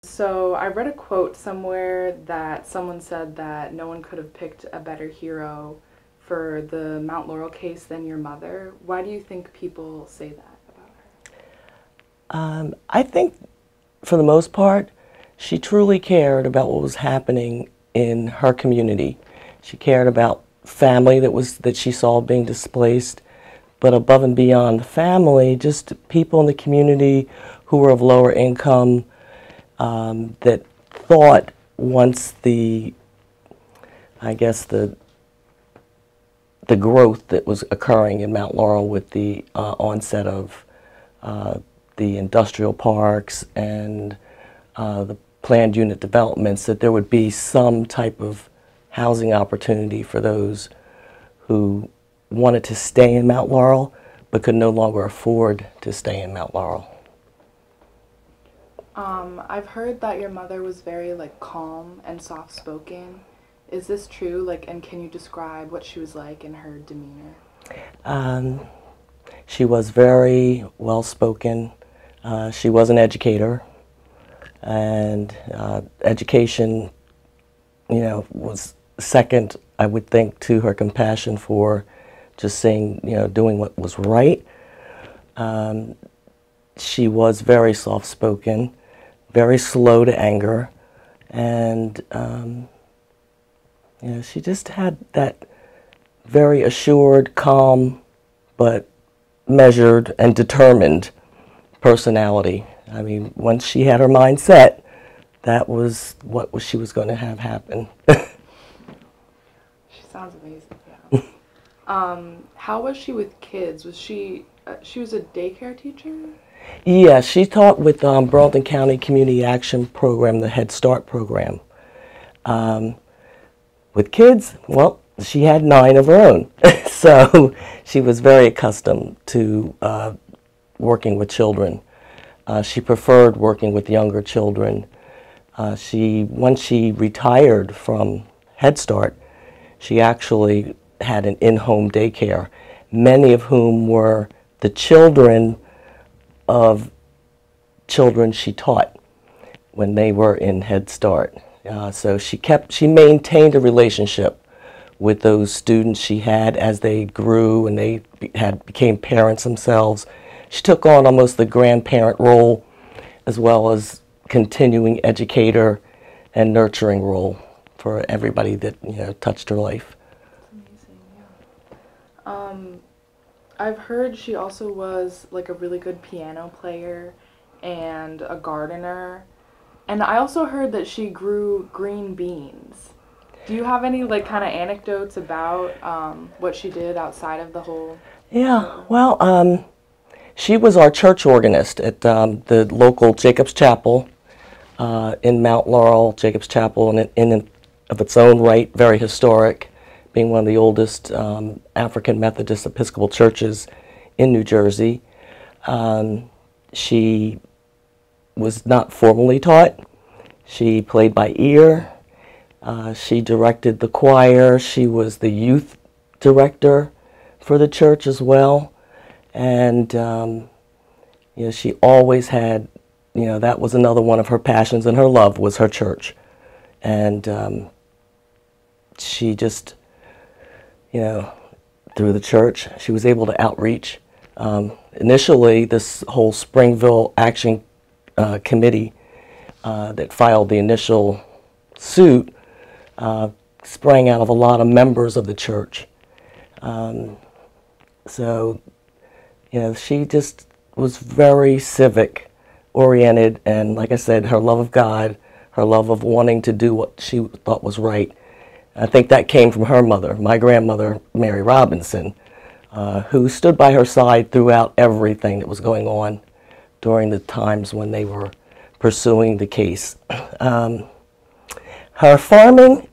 So I read a quote somewhere that someone said that no one could have picked a better hero for the Mount Laurel case than your mother. Why do you think people say that about I think, for the most part, she truly cared about what was happening in her community. She cared about family that she saw being displaced, but above and beyond the family, just people in the community who were of lower income that thought once I guess the growth that was occurring in Mount Laurel with the onset of the industrial parks and the planned unit developments, that there would be some type of housing opportunity for those who wanted to stay in Mount Laurel but could no longer afford to stay in Mount Laurel. I've heard that your mother was very like calm and soft-spoken. Is this true? Like, and can you describe what she was like in her demeanor? Um, she was very well spoken. She was an educator, and education, was second, I would think, to her compassion for just saying, doing what was right. She was very soft spoken, very slow to anger, and she just had that very assured, calm, but measured and determined personality. I mean, once she had her mind set, that was what she was going to have happen. She sounds amazing. Yeah. How was she with kids? Was she was a daycare teacher? Yeah, she taught with Burlington County Community Action Program, the Head Start program. With kids, well, she had 9 of her own, so she was very accustomed to working with children. She preferred working with younger children. Once she retired from Head Start, she actually had an in-home daycare, many of whom were the children of children she taught when they were in Head Start. So she maintained a relationship with those students she had as they grew and they became parents themselves. She took on almost the grandparent role as well as continuing educator and nurturing role for everybody that touched her life. That's amazing. Yeah. I've heard she also was like a really good piano player and a gardener. And I also heard that she grew green beans. Do you have any like kind of anecdotes about what she did outside of the whole? Yeah, well, she was our church organist at the local Jacob's Chapel in Mount Laurel. Jacob's Chapel, in of its own right, very historic, being one of the oldest African Methodist Episcopal churches in New Jersey. She was not formally taught. She played by ear. She directed the choir. She was the youth director for the church as well. And she always had, that was another one of her passions, and her love was her church. And she just, through the church, she was able to outreach. Initially, this whole Springville Action Committee that filed the initial suit sprang out of a lot of members of the church. So, she just was very civic oriented, and like I said, her love of God, her love of wanting to do what she thought was right. I think that came from her mother, my grandmother, Mary Robinson, who stood by her side throughout everything that was going on during the times when they were pursuing the case. Her farming,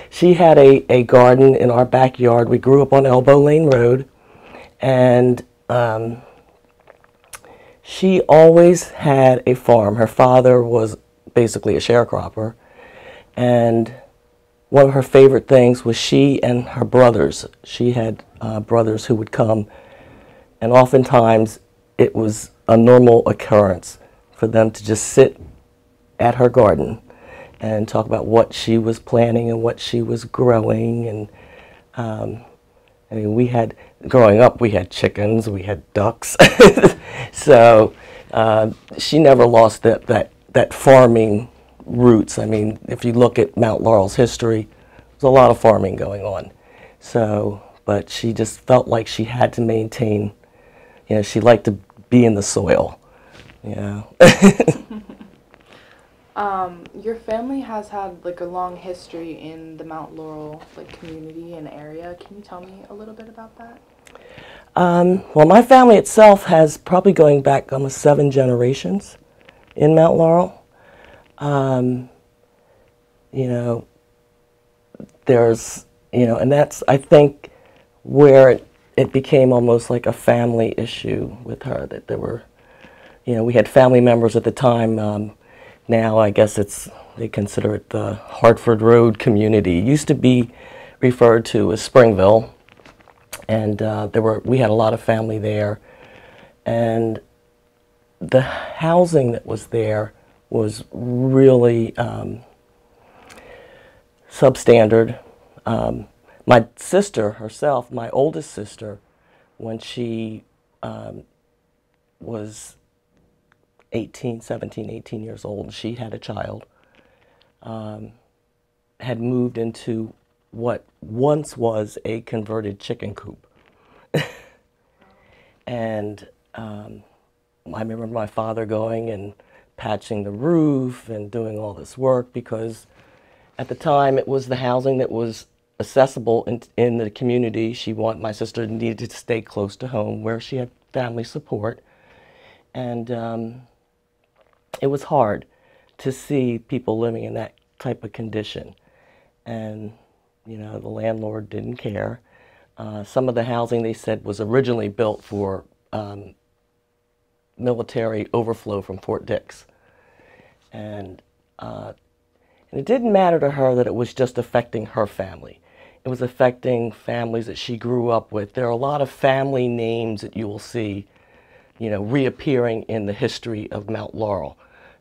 she had a garden in our backyard. We grew up on Elbow Lane Road, and she always had a farm. Her father was basically a sharecropper, and one of her favorite things was she and her brothers. She had brothers who would come, and oftentimes it was a normal occurrence for them to just sit at her garden and talk about what she was planting and what she was growing. And I mean, growing up, we had chickens, we had ducks. So she never lost that farming roots. I mean, if you look at Mount Laurel's history, there's a lot of farming going on. So, but she just felt like she had to maintain, she liked to be in the soil, Your family has had like a long history in the Mount Laurel like community and area. Can you tell me a little bit about that? Well, my family itself has probably going back almost 7 generations in Mount Laurel. There's, and that's, I think, where it became almost like a family issue with her, that there were, we had family members at the time. Now I guess they consider it the Hartford Road community. It used to be referred to as Springville, and we had a lot of family there, and the housing that was there was really substandard. My sister herself, my oldest sister, when she was 17, 18 years old, she had a child, had moved into what once was a converted chicken coop. And I remember my father going and patching the roof and doing all this work, because at the time it was the housing that was accessible in the community. My sister needed to stay close to home where she had family support. And it was hard to see people living in that type of condition. And, the landlord didn't care. Some of the housing, they said, was originally built for military overflow from Fort Dix. And it didn't matter to her that it was just affecting her family. It was affecting families that she grew up with. There are a lot of family names that you will see, reappearing in the history of Mount Laurel.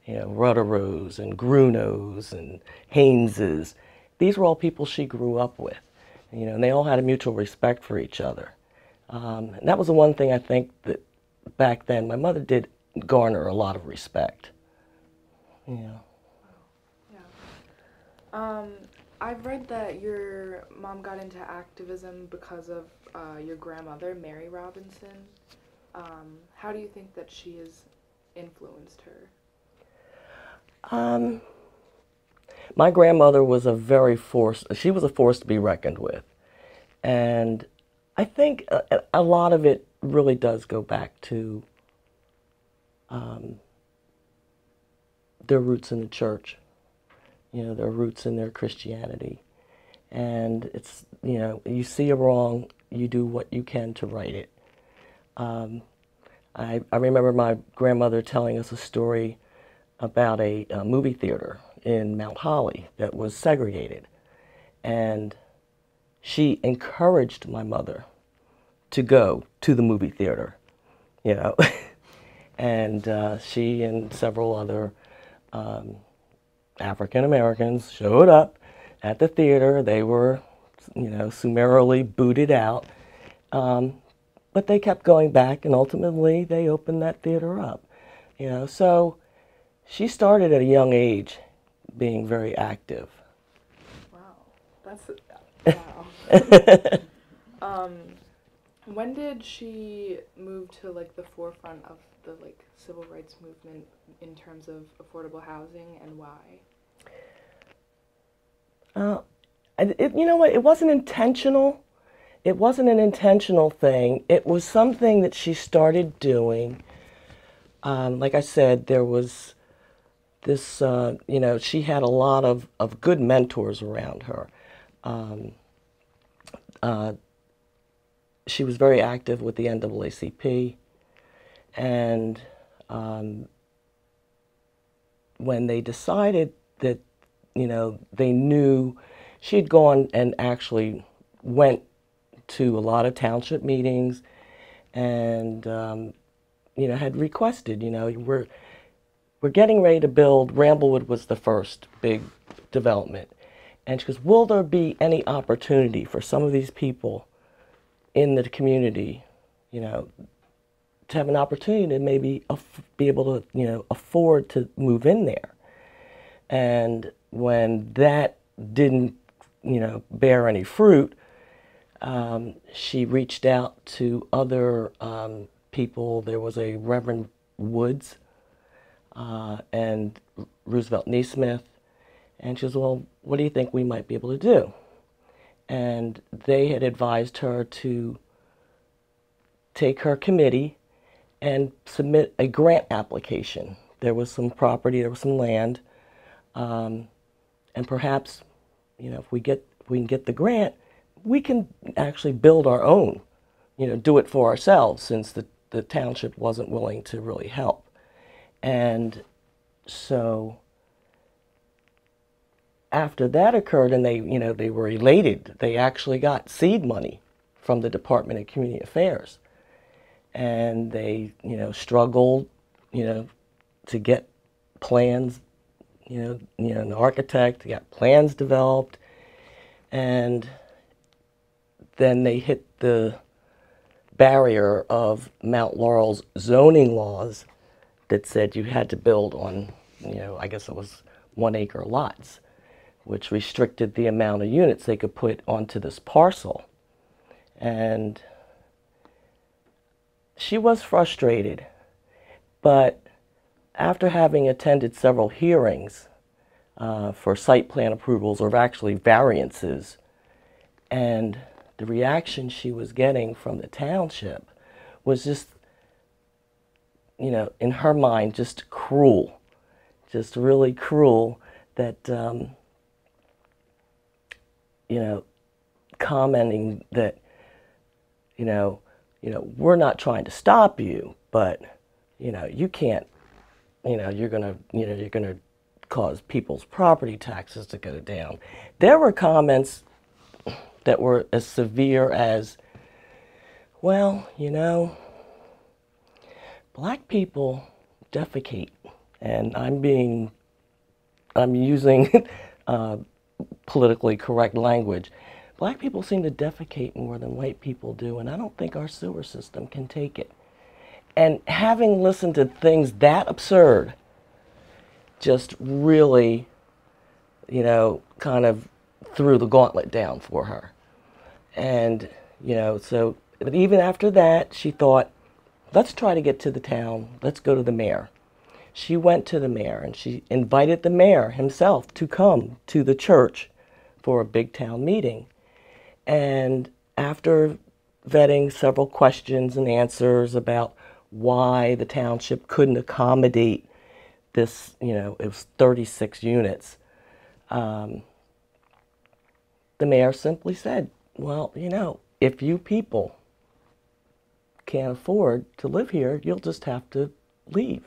Rutterose and Grunos and Hayneses. These were all people she grew up with, and they all had a mutual respect for each other. And that was the one thing I think that back then my mother did garner a lot of respect. Yeah. I've read that your mom got into activism because of your grandmother, Mary Robinson. How do you think that she has influenced her? My grandmother was she was a force to be reckoned with. And I think a lot of it really does go back to their roots in the church, their roots in their Christianity. And it's, you see a wrong, you do what you can to right it. I remember my grandmother telling us a story about a movie theater in Mount Holly that was segregated. And she encouraged my mother to go to the movie theater, And she and several other African Americans showed up at the theater. They were, summarily booted out. But they kept going back, and ultimately they opened that theater up. So she started at a young age being very active. Wow. When did she move to like the forefront of the civil rights movement in terms of affordable housing, and why? You know what? It wasn't intentional. It wasn't an intentional thing. It was something that she started doing. Like I said, there was this, she had a lot of good mentors around her. She was very active with the NAACP, and when they decided that, they knew, she had gone and actually went to a lot of township meetings and, had requested, we're we're getting ready to build, Ramblewood was the first big development. And she goes, will there be any opportunity for some of these people in the community, you know, to have an opportunity to maybe be able to, you know, afford to move in there? And when that didn't, you know, bear any fruit, she reached out to other people. There was a Reverend Woods and Roosevelt Neesmith, and she says, well, what do you think we might be able to do? And they had advised her to take her committee and submit a grant application. There was some property, there was some land, and perhaps, you know, if we can get the grant, we can actually build our own, you know, do it for ourselves, since the township wasn't willing to really help. And so after that occurred, and they, you know, they were elated, they actually got seed money from the Department of Community Affairs. And they, you know, struggled, you know, to get plans, an architect, got plans developed, and then they hit the barrier of Mount Laurel's zoning laws that said you had to build on, you know, I guess it was 1 acre lots, which restricted the amount of units they could put onto this parcel. And she was frustrated, but after having attended several hearings for site plan approvals, or actually variances, and the reaction she was getting from the township was just, you know, in her mind, just cruel, just really cruel, that, you know, commenting that, we're not trying to stop you, but, you know, you can't, you're gonna cause people's property taxes to go down. There were comments that were as severe as, well, you know, black people defecate, and I'm using politically correct language. Black people seem to defecate more than white people do, and I don't think our sewer system can take it. And having listened to things that absurd just really, you know, kind of threw the gauntlet down for her. And, you know, so, but even after that, she thought, let's try to get to the town. Let's go to the mayor. She went to the mayor, and she invited the mayor himself to come to the church for a big town meeting. And after vetting several questions and answers about why the township couldn't accommodate this, you know, it was 36 units, the mayor simply said, well, you know, if you people can't afford to live here, you'll just have to leave.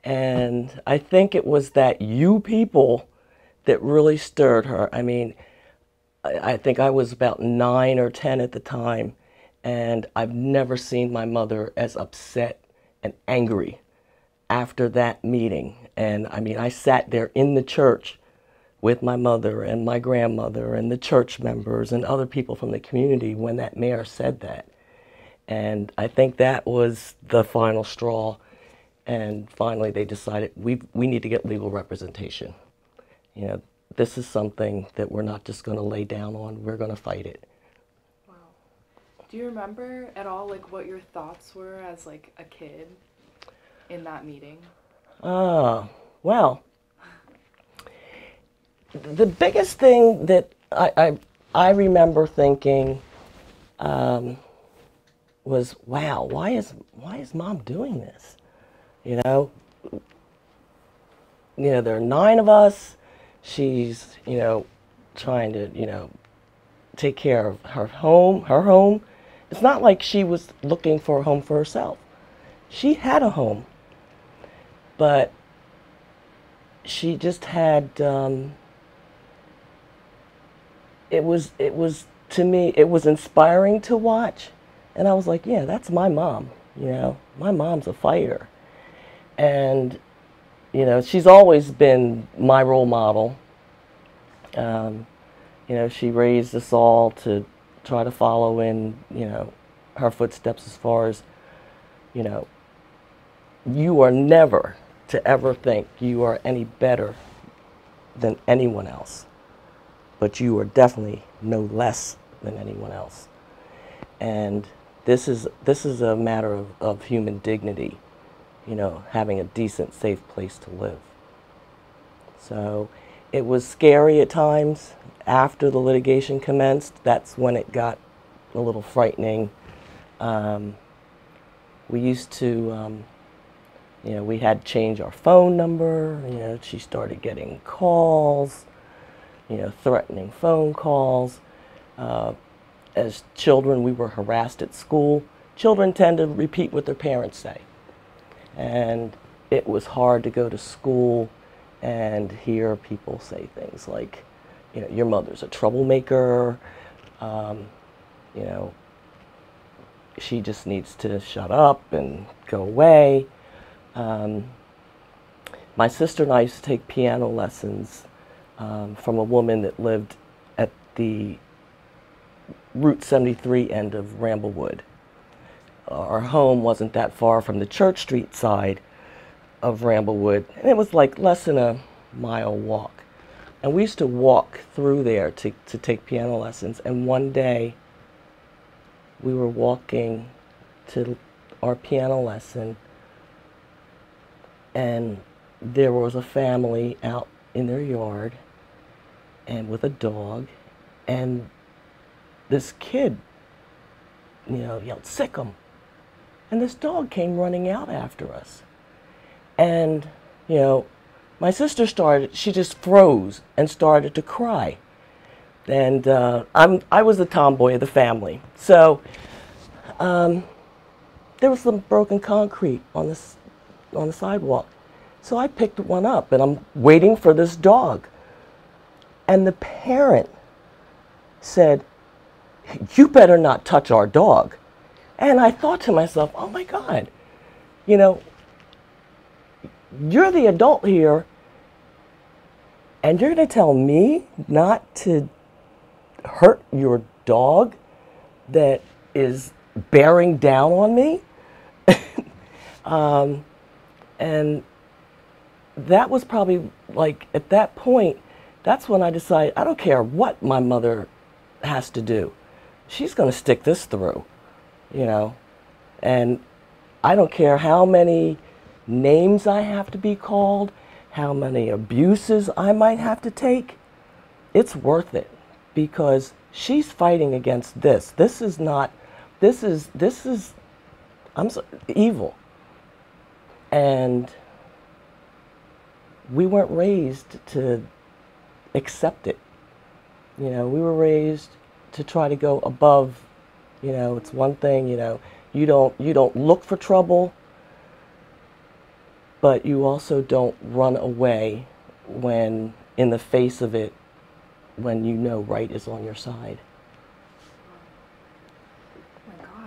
And I think it was that you people that really stirred her. I mean, I think I was about 9 or 10 at the time, and I've never seen my mother as upset and angry after that meeting. And I mean, I sat there in the church with my mother and my grandmother and the church members and other people from the community when that mayor said that. And I think that was the final straw. And finally they decided we need to get legal representation. You know, this is something that we're not just going to lay down on, we're going to fight it. Wow. Do you remember at all, like, what your thoughts were as, like, a kid in that meeting? Well, the biggest thing that I remember thinking was, wow, why is Mom doing this? You know, there are 9 of us. She's, you know, trying to, you know, take care of her home. It's not like she was looking for a home for herself. She had a home, but she just had, it was, to me, it was inspiring to watch. And I was like, yeah, that's my mom, you know, my mom's a fighter. And, you know, she's always been my role model. Um, you know, she raised us all to try to follow in, you know, her footsteps as far as, you know, you are never to ever think you are any better than anyone else, but you are definitely no less than anyone else. And this is a matter of human dignity, you know, having a decent, safe place to live. So it was scary at times. After the litigation commenced, that's when it got a little frightening. Um, we used to, you know, we had to change our phone number. You know, she started getting calls, you know, threatening phone calls. Uh, as children, we were harassed at school. Children tend to repeat what their parents say. And it was hard to go to school and hear people say things like, you know, your mother's a troublemaker, um, you know, she just needs to shut up and go away. Um, my sister and I used to take piano lessons from a woman that lived at the Route 73 end of Ramblewood. Our home wasn't that far from the Church Street side of Ramblewood, and it was like less than a mile walk. And we used to walk through there to take piano lessons. And one day we were walking to our piano lesson, and there was a family out in their yard and with a dog, and this kid, you know, yelled, "Sick 'em." And this dog came running out after us. And, you know, my sister she just froze and started to cry. And I was the tomboy of the family. So there was some broken concrete on the sidewalk. So I picked one up and I'm waiting for this dog. And the parent said, "You better not touch our dog." And I thought to myself, oh my God, you know, you're the adult here, and you're going to tell me not to hurt your dog that is bearing down on me? And that was probably like, at that point, that's when I decided, I don't care what my mother has to do. She's going to stick this through, you know. And I don't care how many names I have to be called, how many abuses I might have to take. It's worth it, because she's fighting against this. This is not, this is, evil. And we weren't raised to accept it. You know, we were raised to try to go above. You know, it's one thing, you know, you don't look for trouble, but you also don't run away when in the face of it, when you know right is on your side. Oh my gosh.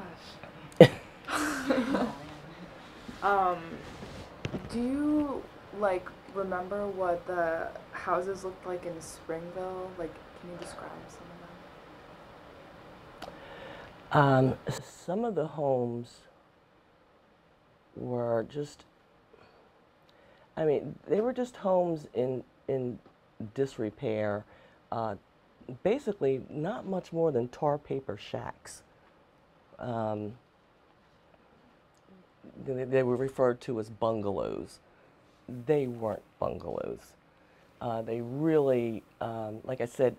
Do you like remember what the houses looked like in Springville? Like, can you describe some of them? Some of the homes were just, I mean, they were just homes in disrepair. Basically, not much more than tar paper shacks. Um, they were referred to as bungalows. They weren't bungalows. They really, like I said,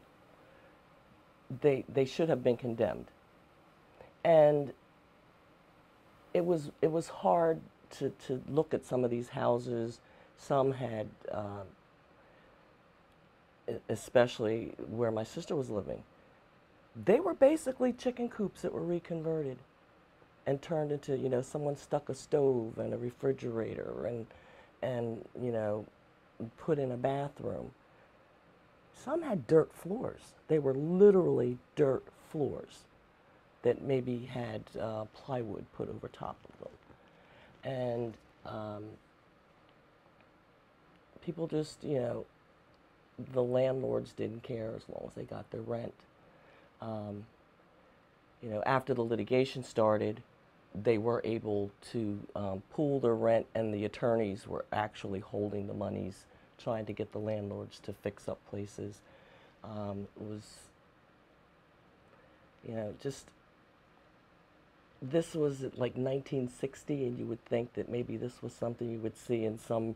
they should have been condemned. And it was hard to look at some of these houses. Some had, especially where my sister was living, they were basically chicken coops that were reconverted and turned into, you know, someone stuck a stove and a refrigerator and you know, put in a bathroom. Some had dirt floors. They were literally dirt floors that maybe had plywood put over top of them. And people just, the landlords didn't care as long as they got their rent. Um, After the litigation started, they were able to pool their rent, and the attorneys were actually holding the monies, trying to get the landlords to fix up places. It was, just, this was like 1960, and you would think that maybe this was something you would see in some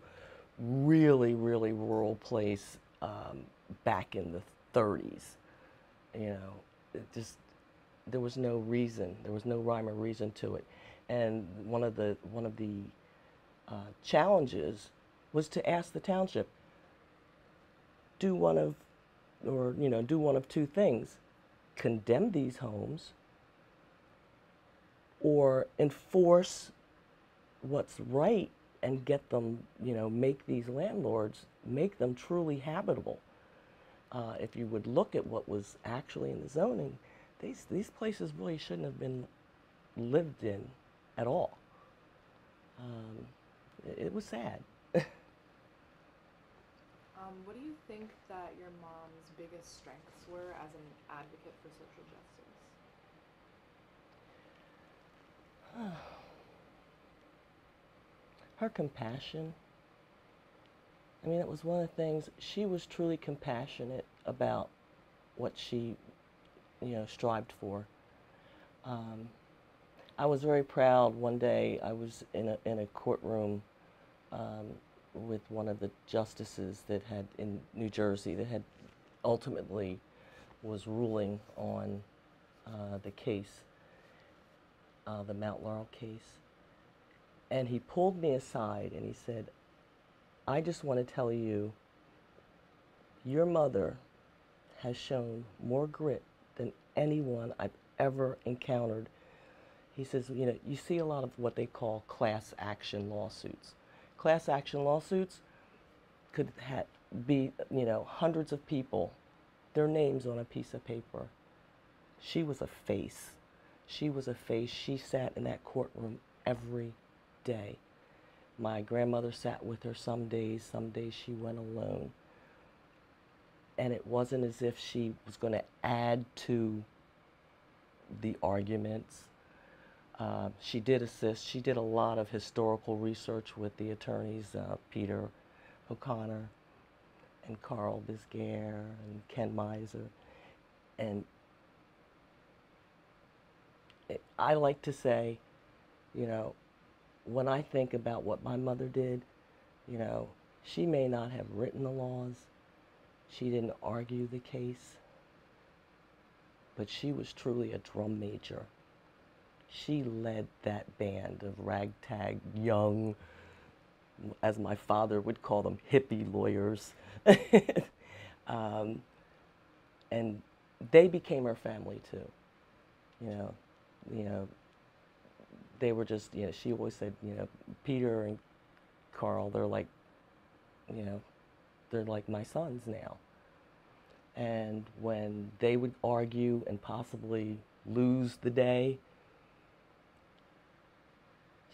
really, really rural place back in the 30s. It just, there was no reason, there was no rhyme or reason to it. And one of the challenges was to ask the township, do one of, do one of two things: condemn these homes, or enforce what's right and get them, make these landlords, make them truly habitable. If you would look at what was actually in the zoning, these places really shouldn't have been lived in at all. It was sad. What do you think that your mom's biggest strengths were as an advocate for social justice? Her compassion. I mean, it was one of the things, she was truly compassionate about what she, strived for. I was very proud. One day I was in a courtroom with one of the justices that had, in New Jersey, that had ultimately was ruling on the case, the Mount Laurel case. And he pulled me aside and he said, I just want to tell you, your mother has shown more grit than anyone I've ever encountered. He says, you see a lot of what they call class action lawsuits. Class action lawsuits could be, hundreds of people, their names on a piece of paper. She was a face. She was a face. She sat in that courtroom every day. My grandmother sat with her some days she went alone. And it wasn't as if she was going to add to the arguments. She did assist. She did a lot of historical research with the attorneys, Peter O'Connor and Carl Bisguer and Ken Miser. And I like to say, when I think about what my mother did, she may not have written the laws, she didn't argue the case, but she was truly a drum major. She led that band of ragtag, young, as my father would call them, hippie lawyers. And they became her family too. You know, you know, they were just, she always said, Peter and Carl, they're like, they're like my sons now. And when they would argue and possibly lose the day,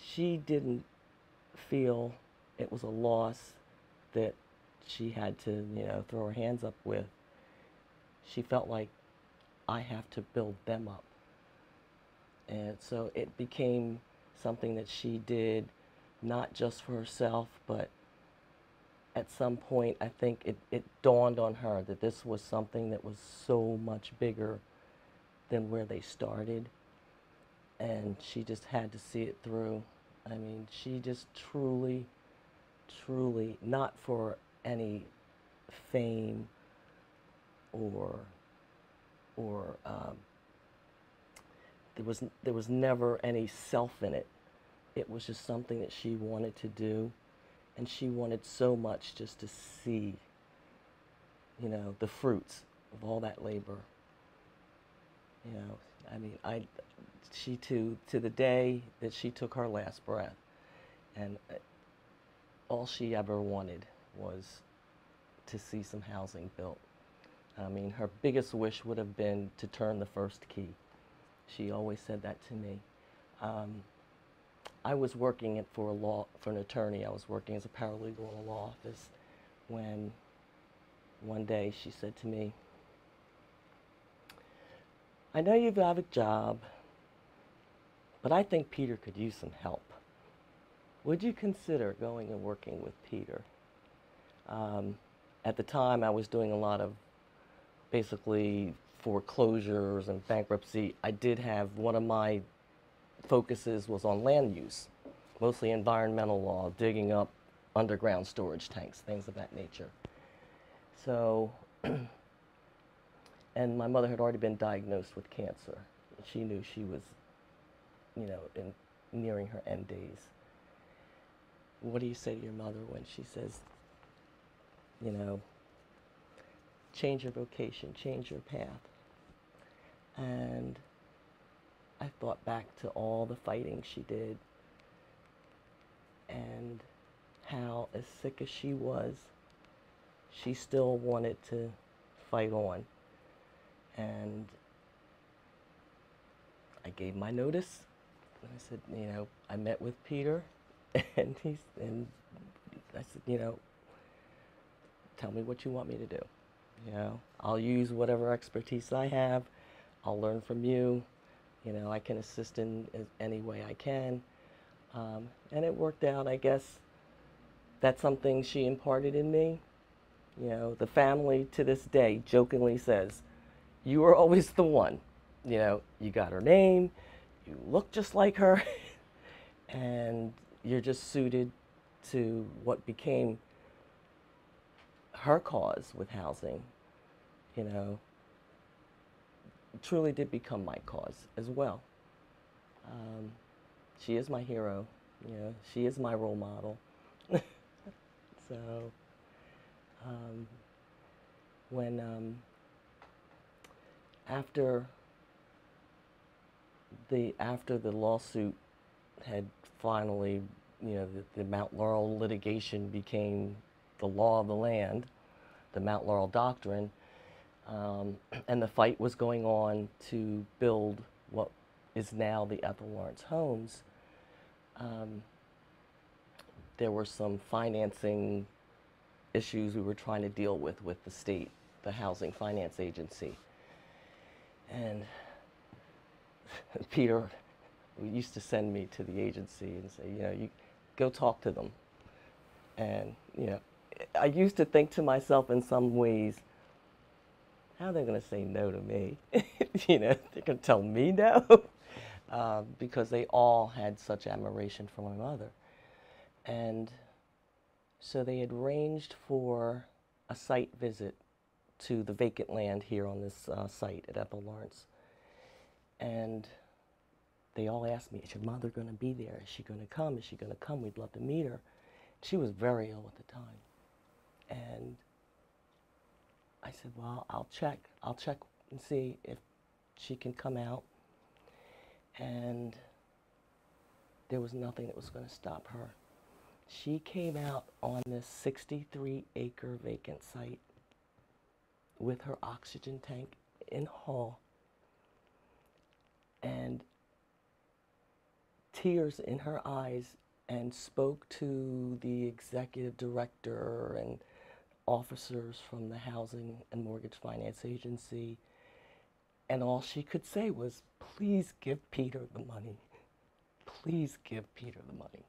she didn't feel it was a loss that she had to, throw her hands up with. She felt like, I have to build them up. And so it became something that she did not just for herself, but at some point I think it dawned on her that this was something that was so much bigger than where they started. And she just had to see it through. I mean, she just truly, truly, not for any fame or there was never any self in it. It was just something that she wanted to do, and she wanted so much just to see, the fruits of all that labor. I mean, she too, to the day that she took her last breath, and all she ever wanted was to see some housing built. I mean, her biggest wish would have been to turn the first key. She always said that to me. I was working for an attorney. I was working as a paralegal in a law office when one day she said to me, "I know you've got a job, but I think Peter could use some help. Would you consider going and working with Peter?" At the time, I was doing a lot of basically foreclosures and bankruptcy. I did have one of my focuses was on land use, mostly environmental law, digging up underground storage tanks, things of that nature. So, and my mother had already been diagnosed with cancer. She knew she was, nearing her end days. What do you say to your mother when she says, you know, change your vocation, change your path? And I thought back to all the fighting she did and how, as sick as she was, she still wanted to fight on. And I gave my notice. And I said, I met with Peter, and I said, tell me what you want me to do. I'll use whatever expertise I have. I'll learn from you. I can assist in any way I can. And it worked out, I guess. That's something she imparted in me. The family to this day jokingly says, "You were always the one. You got her name, you look just like her, and you're just suited to what became her cause with housing. It truly did become my cause as well. She is my hero. She is my role model." So when after the lawsuit had finally, the Mount Laurel litigation became the law of the land, the Mount Laurel Doctrine, and the fight was going on to build what is now the Ethel Lawrence Homes. There were some financing issues we were trying to deal with the state, the Housing Finance Agency. And Peter used to send me to the agency and say, you go talk to them. And, I used to think to myself in some ways, how are they going to say no to me? They're going to tell me no? Because they all had such admiration for my mother. And so they had arranged for a site visit to the vacant land here on this site at Ethel Lawrence. And they all asked me, "Is your mother going to be there? Is she going to come? Is she going to come? We'd love to meet her." She was very ill at the time. And I said, "Well, I'll check. I'll check and see if she can come out." And there was nothing that was going to stop her. She came out on this 63-acre vacant site with her oxygen tank in hall and tears in her eyes, and spoke to the executive director and officers from the Housing and Mortgage Finance Agency. And all she could say was, "Please give Peter the money. Please give Peter the money."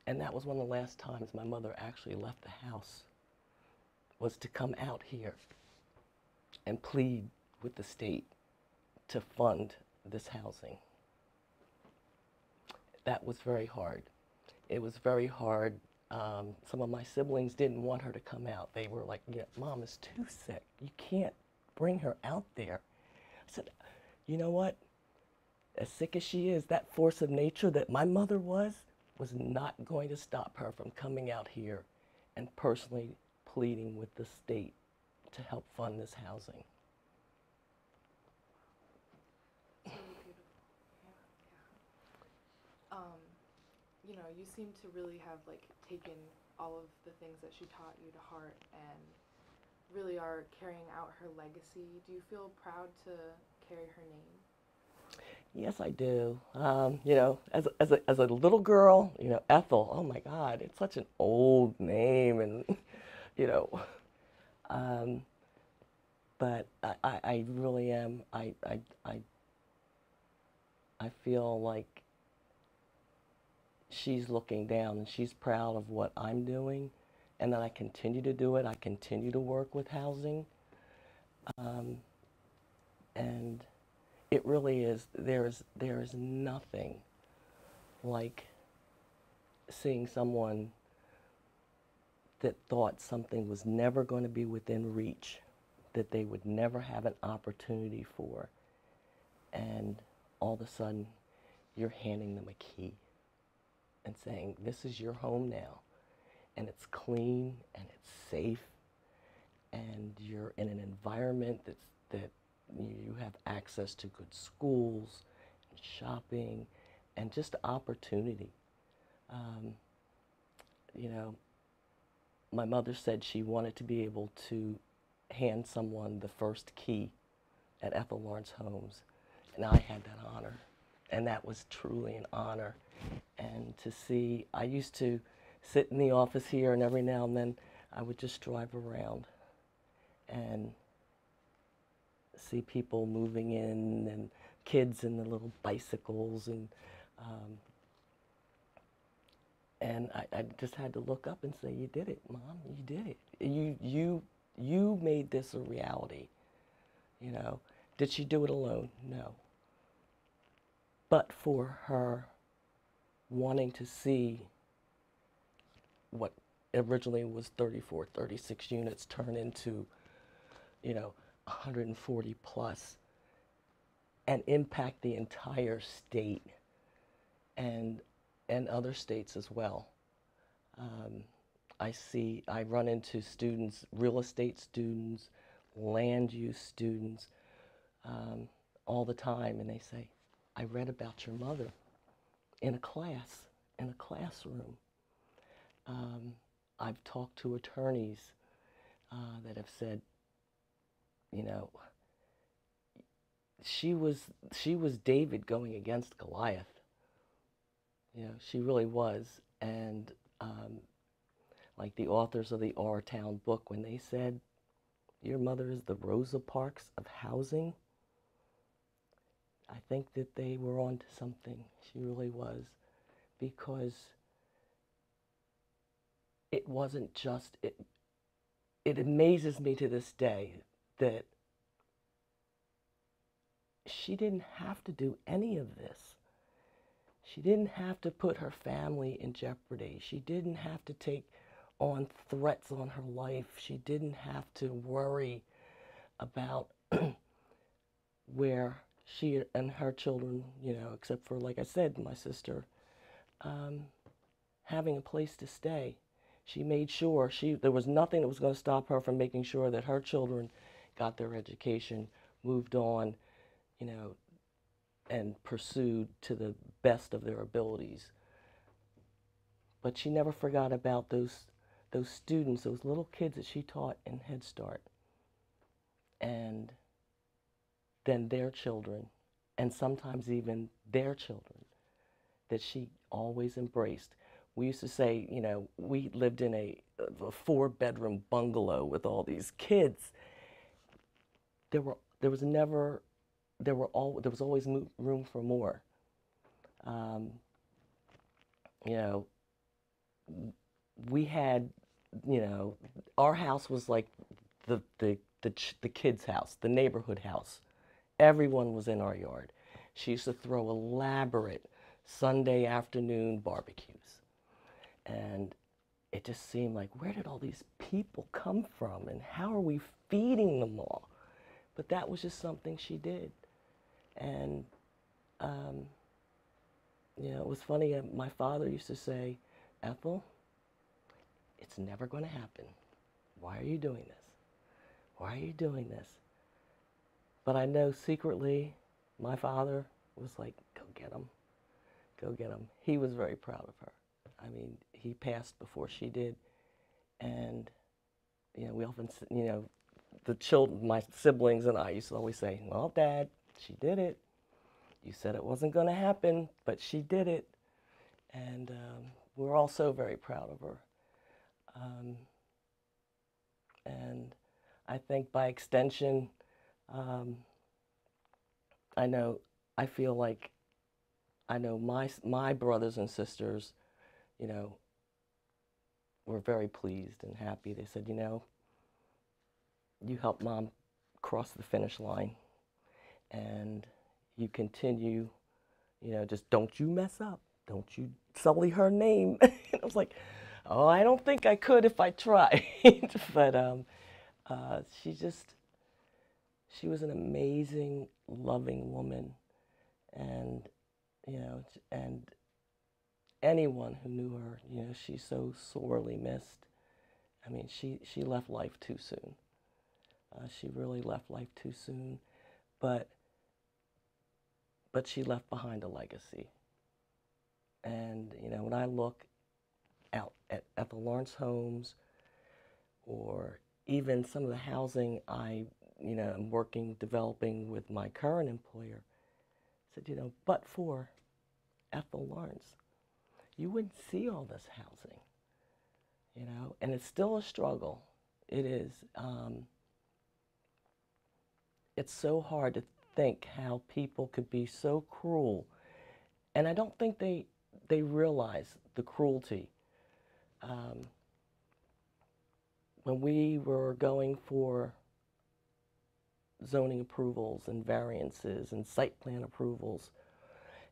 And that was one of the last times my mother actually left the house, was to come out here and plead with the state to fund this housing. That was very hard. It was very hard. Some of my siblings didn't want her to come out. They were like, "Mom is too sick. You can't bring her out there." I said, "You know what? As sick as she is, that force of nature that my mother was not going to stop her from coming out here and personally pleading with the state to help fund this housing." It's really beautiful. Yeah. You seem to really have taken all of the things that she taught you to heart and really are carrying out her legacy. Do you feel proud to carry her name? Yes, I do. As a little girl, Ethel, oh my God, it's such an old name. And you know. But I really am, I feel like she's looking down and she's proud of what I'm doing, and that I continue to do it. I continue to work with housing. And it really is, there is nothing like seeing someone that thought something was never going to be within reach, that they would never have an opportunity for, and all of a sudden you're handing them a key and saying, this is your home now, and it's clean and it's safe, and you're in an environment that you have access to good schools and shopping and just opportunity. You know, my mother said she wanted to be able to hand someone the first key at Ethel Lawrence Homes, and I had that honor, and that was truly an honor. And to see, I used to sit in the office here, and every now and then I would just drive around and see people moving in, and kids in the little bicycles, and I just had to look up and say, you did it, Mom, you did it. You made this a reality, you know. Did she do it alone? No. But for her wanting to see what originally was 34, 36 units turn into, you know, 140 plus, and impact the entire state and other states as well. I run into students, real estate students, land use students, all the time, and they say, I read about your mother in a class, in a classroom. I've talked to attorneys that have said, you know, she was David going against Goliath. You know, she really was. And like the authors of the Our Town book, when they said, your mother is the Rosa Parks of housing, I think that they were onto something. She really was. Because it wasn't just, it amazes me to this day that she didn't have to do any of this. She didn't have to put her family in jeopardy. She didn't have to take on threats on her life. She didn't have to worry about where she and her children, you know, except for, like I said, my sister, having a place to stay. She made sure there was nothing that was going to stop her from making sure that her children got their education, moved on, you know, and pursued to the best of their abilities. But she never forgot about those students, those little kids that she taught in Head Start, and then their children, and sometimes even their children, that she always embraced. We used to say, you know, we lived in a 4-bedroom bungalow with all these kids. There was always room for more. You know, we had, you know, our house was like the kids' house, the neighborhood house. Everyone was in our yard. She used to throw elaborate Sunday afternoon barbecues. And it just seemed like, where did all these people come from, and how are we feeding them all? But that was just something she did. And, you know, it was funny, my father used to say, Ethel, it's never going to happen. Why are you doing this? Why are you doing this? But I know secretly my father was like, go get him. Go get him. He was very proud of her. I mean, he passed before she did. And, you know, we often, you know, the children, my siblings and I used to always say, well, Dad, she did it. You said it wasn't going to happen, but she did it. And we're all so very proud of her. And I think by extension, I know, I feel like I know my brothers and sisters, you know, were very pleased and happy. They said, you know, you helped Mom cross the finish line, and you continue, you know, just don't you mess up. Don't you sully her name. And I was like, oh, I don't think I could if I tried. But she was an amazing, loving woman. And, you know, and anyone who knew her, you know, she's so sorely missed. I mean, she left life too soon. She really left life too soon. But she left behind a legacy. And, you know, when I look out at Ethel Lawrence Homes, or even some of the housing you know, am working, developing with my current employer, I said, you know, but for Ethel Lawrence, you wouldn't see all this housing, you know, and it's still a struggle. It is. It's so hard to think how people could be so cruel, and I don't think they realize the cruelty. When we were going for zoning approvals and variances and site plan approvals,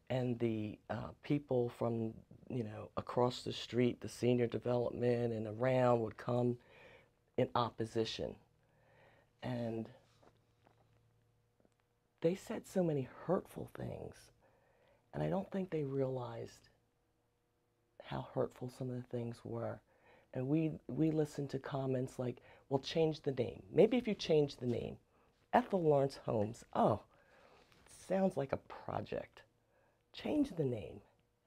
and the people from, you know, across the street, the senior development and around would come in opposition, and they said so many hurtful things, and I don't think they realized how hurtful some of the things were. And we listened to comments like, well, change the name. Maybe if you change the name. Ethel Lawrence Homes, oh, sounds like a project. Change the name.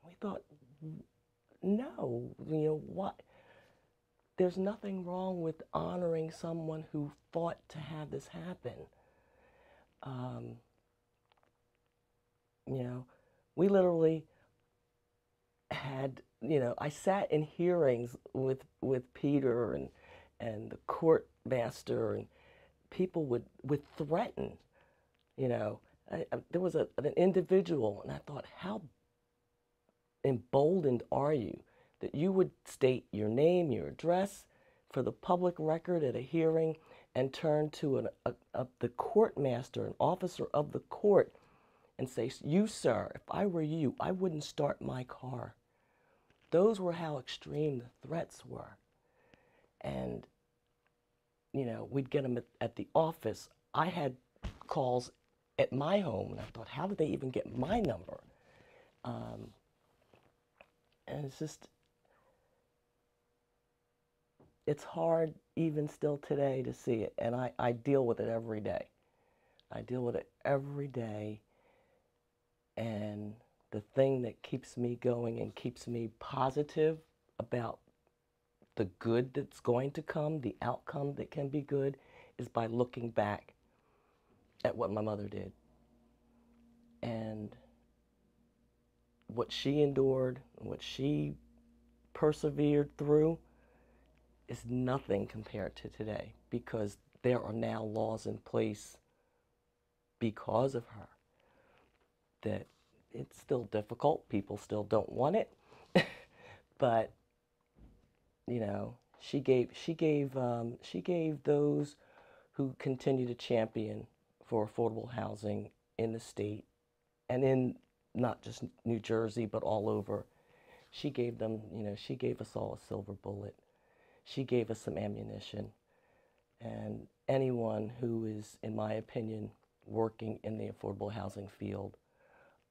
We thought, no, you know what? There's nothing wrong with honoring someone who fought to have this happen. You know, we literally had, you know, I sat in hearings with Peter and the court master, and people would threaten, you know. There was an individual, and I thought, how emboldened are you that you would state your name, your address for the public record at a hearing, and turn to the court master, an officer of the court, and say, you, sir, if I were you, I wouldn't start my car. Those were how extreme the threats were. And, you know, we'd get them at the office. I had calls at my home, and I thought, how did they even get my number? And it's just, it's hard even still today to see it. And I deal with it every day. I deal with it every day. And the thing that keeps me going and keeps me positive about the good that's going to come, the outcome that can be good, is by looking back at what my mother did. And what she endured, what she persevered through, is nothing compared to today, because there are now laws in place because of her that it's still difficult. People still don't want it. But, you know, she gave those who continue to champion for affordable housing in the state, and in not just New Jersey, but all over. She gave them, you know, she gave us all a silver bullet. She gave us some ammunition. And anyone who is, in my opinion, working in the affordable housing field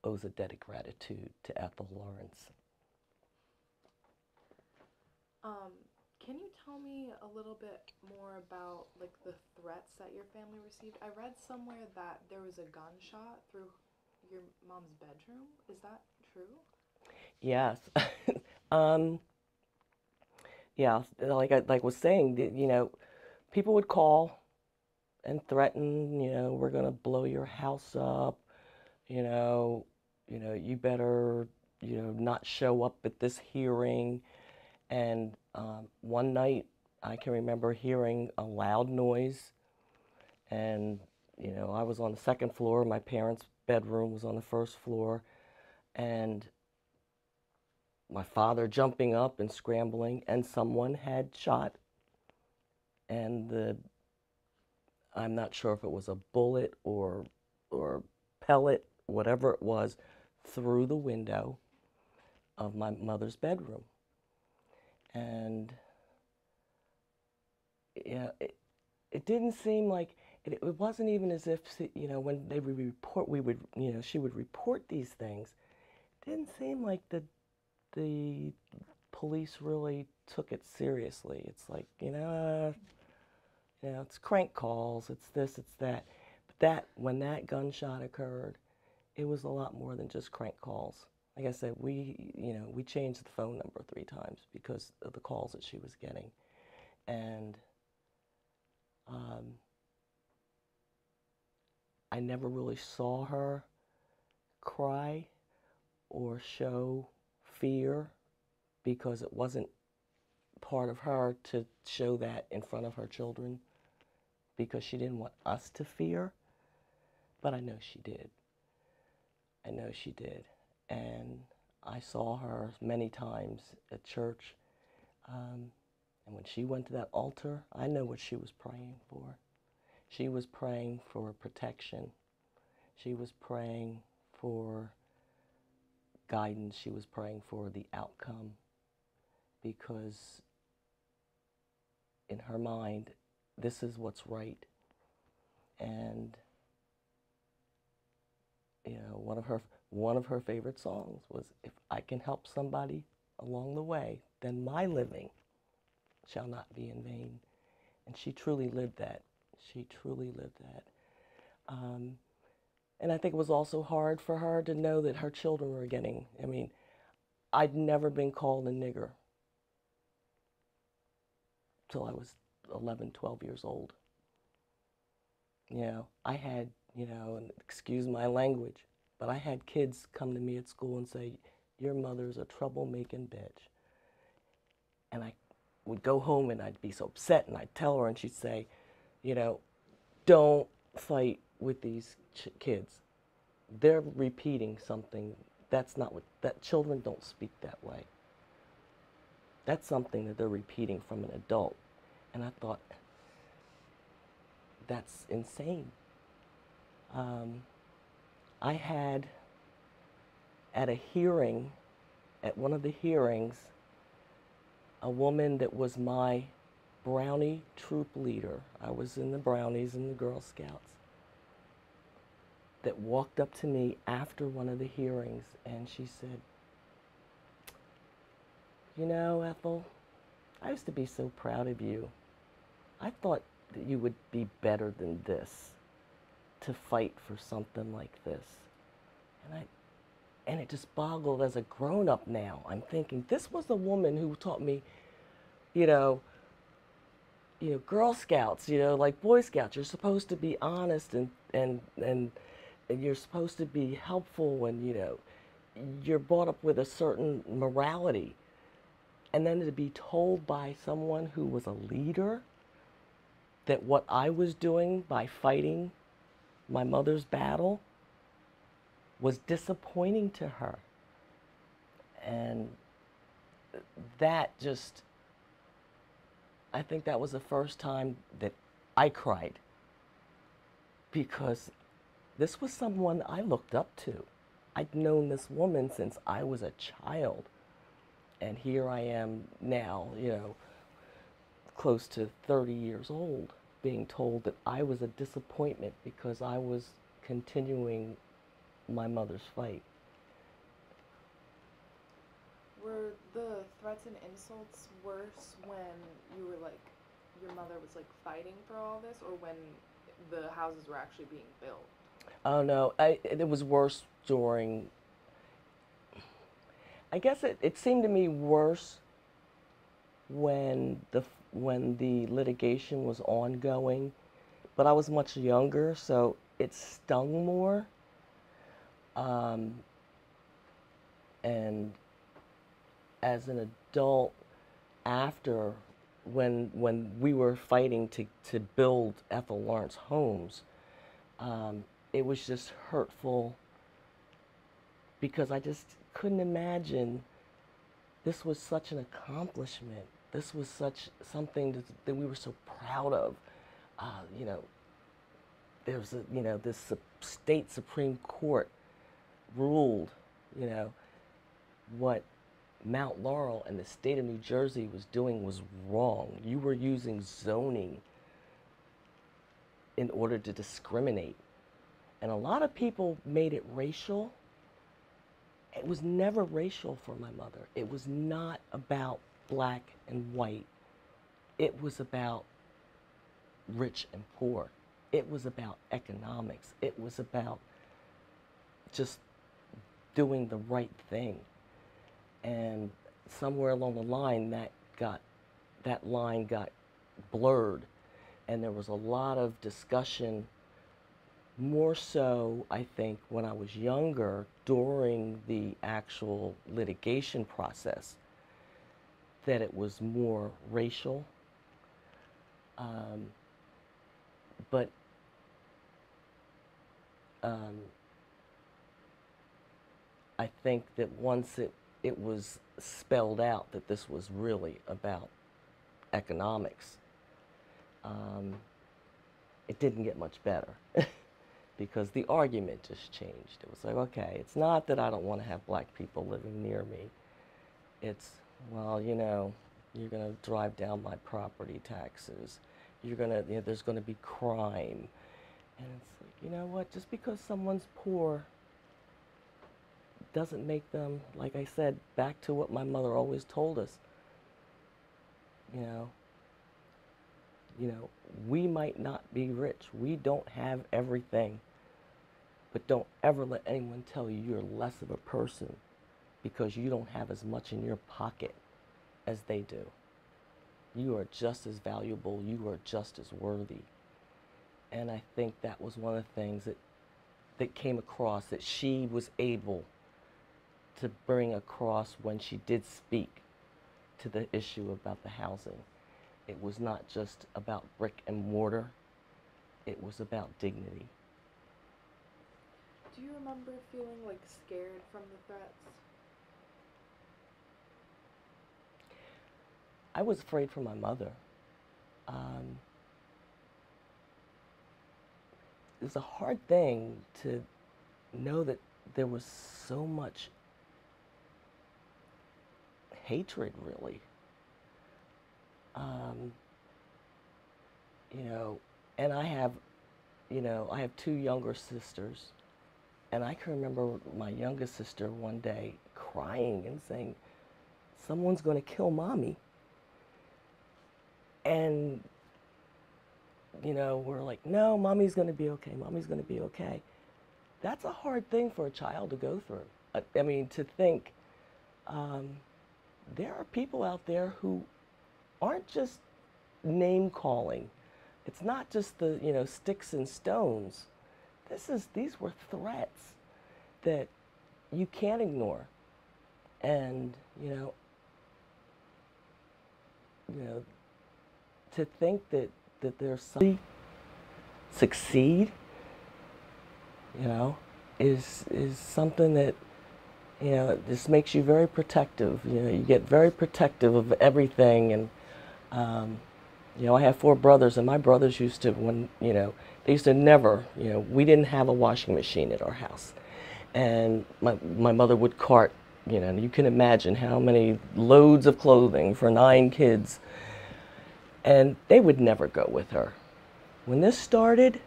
owes a debt of gratitude to Ethel Lawrence. Can you tell me a little bit more about like the threats that your family received? I read somewhere that there was a gunshot through your mom's bedroom. Is that true? Yes. um, yeah, like I was saying, you know, people would call and threaten, you know, we're going to blow your house up, you know, you better, you know, not show up at this hearing. And one night I can remember hearing a loud noise, and I was on the second floor. My parents' bedroom was on the first floor, and my father jumping up and scrambling, and someone had shot, and I'm not sure if it was a bullet or pellet, whatever it was, through the window of my mother's bedroom. And yeah, it didn't seem like it wasn't even as if when they would report, she would report these things. It didn't seem like the police really took it seriously. It's like it's crank calls, it's this, it's that. But when that gunshot occurred, it was a lot more than just crank calls. Like I said, we changed the phone number 3 times because of the calls that she was getting. And I never really saw her cry or show fear because it wasn't part of her to show that in front of her children because she didn't want us to fear. But I know she did. I know she did. And I saw her many times at church. And when she went to that altar, I know what she was praying for. She was praying for protection. She was praying for guidance. She was praying for the outcome. Because in her mind, this is what's right. And one of her favorite songs was, "If I can help somebody along the way, then my living shall not be in vain." And she truly lived that. She truly lived that. And I think it was also hard for her to know that her children were getting, I'd never been called a nigger till I was 11, 12 years old. I had, and excuse my language, but I had kids come to me at school and say, "Your mother's a troublemaking bitch." And I would go home and I'd be so upset and I'd tell her and she'd say, "Don't fight with these kids. They're repeating something. That's not that children don't speak that way. That's something that they're repeating from an adult." And I thought, that's insane. I had at one of the hearings, a woman that was my Brownie troop leader. I was in the Brownies and the Girl Scouts, that walked up to me after one of the hearings and she said, "Ethel, I used to be so proud of you. I thought that you would be better than this, to fight for something like this." And it just boggled as a grown-up now. I'm thinking, this was the woman who taught me, Girl Scouts, like Boy Scouts, you're supposed to be honest and you're supposed to be helpful and, you're brought up with a certain morality. And then to be told by someone who was a leader that what I was doing by fighting my mother's battle was disappointing to her. And that just, I think that was the first time that I cried, because this was someone I looked up to. I'd known this woman since I was a child. And here I am now, close to 30 years old, being told that I was a disappointment because I was continuing my mother's fight. Were the threats and insults worse when your mother was fighting for all this, or when the houses were actually being built? Oh no, it was worse during, I guess it seemed to me worse when the litigation was ongoing, but I was much younger, so it stung more. And as an adult, after when we were fighting to build Ethel Lawrence homes, it was just hurtful because I just couldn't imagine this was such an accomplishment. This was such something that we were so proud of. You know, there was this state Supreme Court ruled, you know, what Mount Laurel and the state of New Jersey was doing was wrong. You were using zoning in order to discriminate. And a lot of people made it racial. It was never racial for my mother. It was not about black and white. It was about rich and poor. It was about economics. It was about just doing the right thing. And somewhere along the line that line got blurred, and there was a lot of discussion, more so I think when I was younger, during the actual litigation process, that it was more racial. But I think that once it was spelled out that this was really about economics, it didn't get much better because the argument just changed. It was like, okay, it's not that I don't want to have black people living near me. It's, well, you know, you're going to drive down my property taxes. You're going to, you know, there's going to be crime. And it's like, you know what, just because someone's poor doesn't make them, like I said, back to what my mother always told us, you know, we might not be rich. We don't have everything. But don't ever let anyone tell you you're less of a person because you don't have as much in your pocket as they do. You are just as valuable. You are just as worthy. And I think that was one of the things that came across, that she was able to bring across when she did speak to the issue about the housing. It was not just about brick and mortar. It was about dignity. Do you remember feeling like scared from the threats? I was afraid for my mother. It was a hard thing to know that there was so much hatred, really. You know, and I have two younger sisters, and I can remember my youngest sister one day crying and saying, "Someone's going to kill mommy." And, you know, we're like, "No, mommy's going to be okay. Mommy's going to be okay." That's a hard thing for a child to go through. I mean, to think there are people out there who aren't just name calling. It's not just the, you know, sticks and stones. These were threats that you can't ignore. And, you know, to think that there's somebody succeed, you know, is something that, you know, this makes you very protective. You know, you get very protective of everything. And you know, I have 4 brothers, and my brothers used to, they used to never, you know, we didn't have a washing machine at our house. And my mother would cart, you know, and you can imagine how many loads of clothing for 9 kids. And they would never go with her. When this started,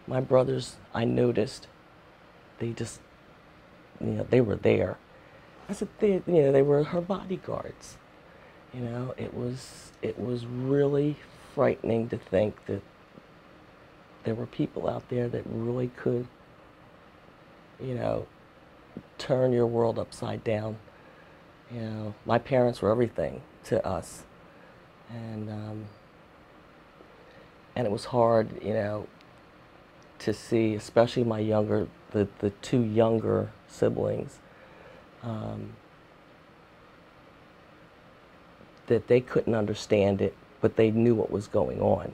my brothers, I noticed, they just, you know, they were there. I said, they were her bodyguards. You know, it was really frightening to think that there were people out there that really could, you know, turn your world upside down. You know, my parents were everything to us. And it was hard, you know, to see, especially my the 2 younger that they couldn't understand it, but they knew what was going on.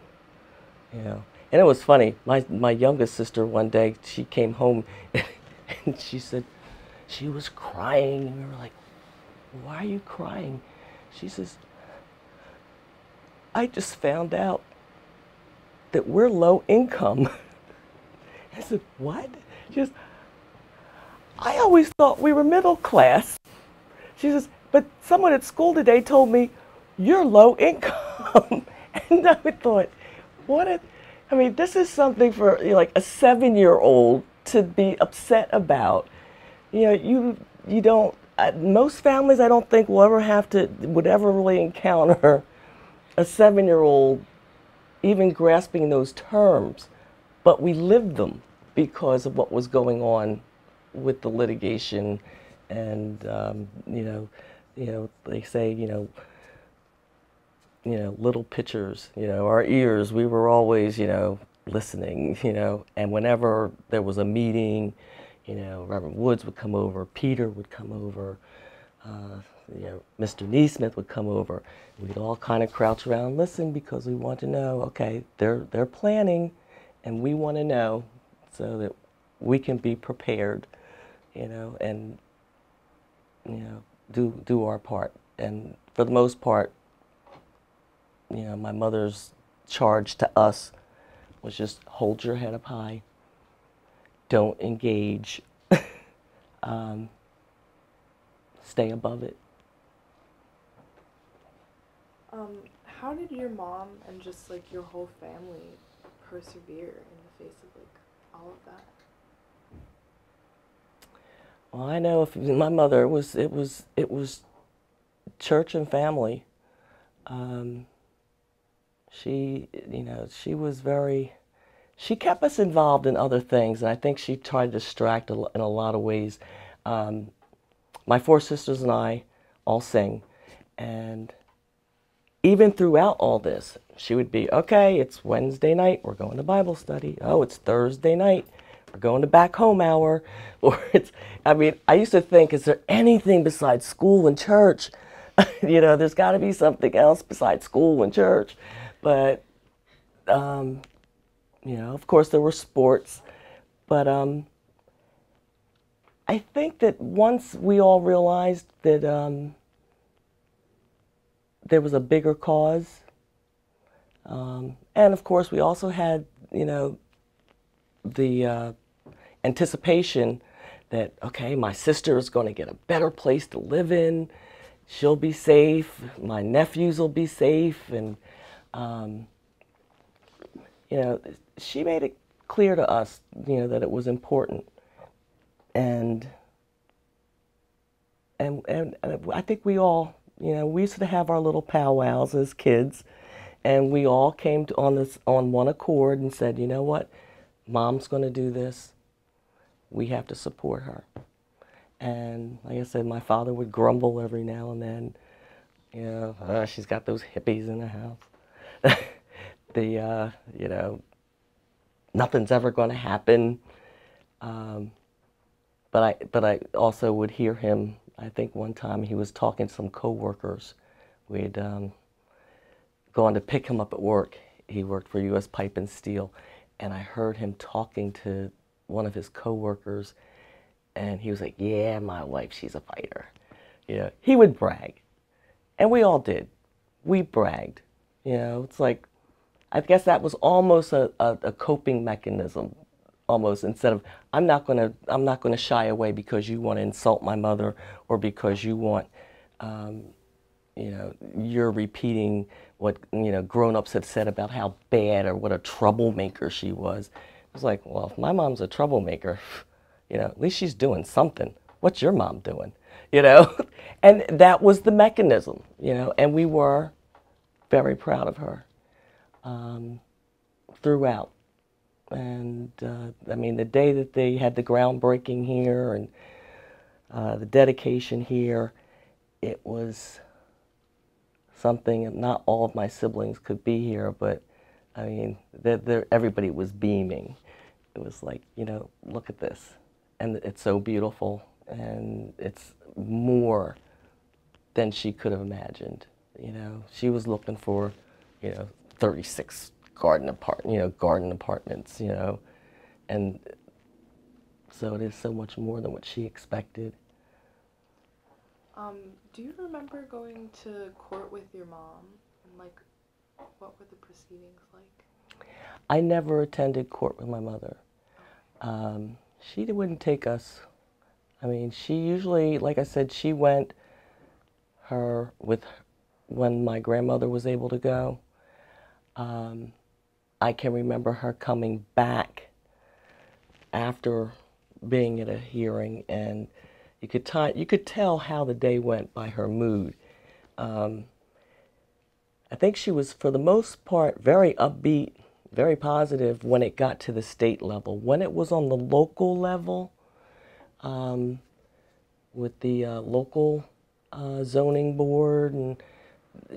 You know, and it was funny. My youngest sister one day, she came home, and she said she was crying, and we were like, "Why are you crying?" She says, "I just found out that we're low income." I said, "What?" She says, "I always thought we were middle class." She says, "But someone at school today told me you're low income." And I thought, I mean, this is something for, you know, like a 7-year-old to be upset about. You know, you don't, most families I don't think would ever really encounter a 7-year-old even grasping those terms, but we lived them because of what was going on with the litigation, and they say, little pitchers, our ears, we were always, listening, and whenever there was a meeting, Reverend Woods would come over, Peter would come over, Mr. Neesmith would come over. We'd all kind of crouch around and listen because we want to know, okay, they're planning, and we want to know so that we can be prepared, and do our part. And for the most part, my mother's charge to us was just hold your head up high, don't engage, stay above it. How did your mom and just like your whole family persevere in the face of like all of that? Well, I know if my mother it was church and family. She was she kept us involved in other things, and I think she tried to distract in a lot of ways. My 4 sisters and I all sing, and even throughout all this, she would be, okay, it's Wednesday night, we're going to Bible study. Oh, it's Thursday night, we're going to back home hour. Or I used to think, is there anything besides school and church? There's got to be something else besides school and church. But, of course there were sports. But I think that once we all realized that there was a bigger cause, and of course we also had, the anticipation that, okay, my sister is going to get a better place to live in, she'll be safe, my nephews will be safe, and she made it clear to us, that it was important, and I think we all, we used to have our little powwows as kids, and we all came on one accord and said, you know what, Mom's going to do this. We have to support her. And like I said, my father would grumble every now and then, she's got those hippies in the house. Nothing's ever going to happen. But I also would hear him. I think one time he was talking to some coworkers. We'd gone to pick him up at work. He worked for U.S. Pipe and Steel, and I heard him talking to one of his coworkers, and he was like, "Yeah, my wife, she's a fighter." He would brag, and we all did. We bragged. It's like, I guess that was almost a coping mechanism. Almost, instead of, I'm not gonna shy away because you want to insult my mother, or because you want, you're repeating what grown-ups have said about how bad or what a troublemaker she was. It was like, well, if my mom's a troublemaker, at least she's doing something. What's your mom doing? And that was the mechanism. And we were very proud of her throughout. And the day that they had the groundbreaking here and the dedication here, it was something that not all of my siblings could be here, but everybody was beaming. It was like, look at this, and it's so beautiful, and it's more than she could have imagined. You know, she was looking for, you know, 36 garden apartments, you know, and so it is so much more than what she expected. Do you remember going to court with your mom? And like, what were the proceedings like? I never attended court with my mother. Okay. She wouldn't take us. I mean, she usually, like I said, she went her with when my grandmother was able to go. Um, I can remember her coming back after being at a hearing, and you could tell how the day went by her mood. Um, I think she was, for the most part, very upbeat, very positive when it got to the state level. When it was on the local level, um, with the local zoning board, and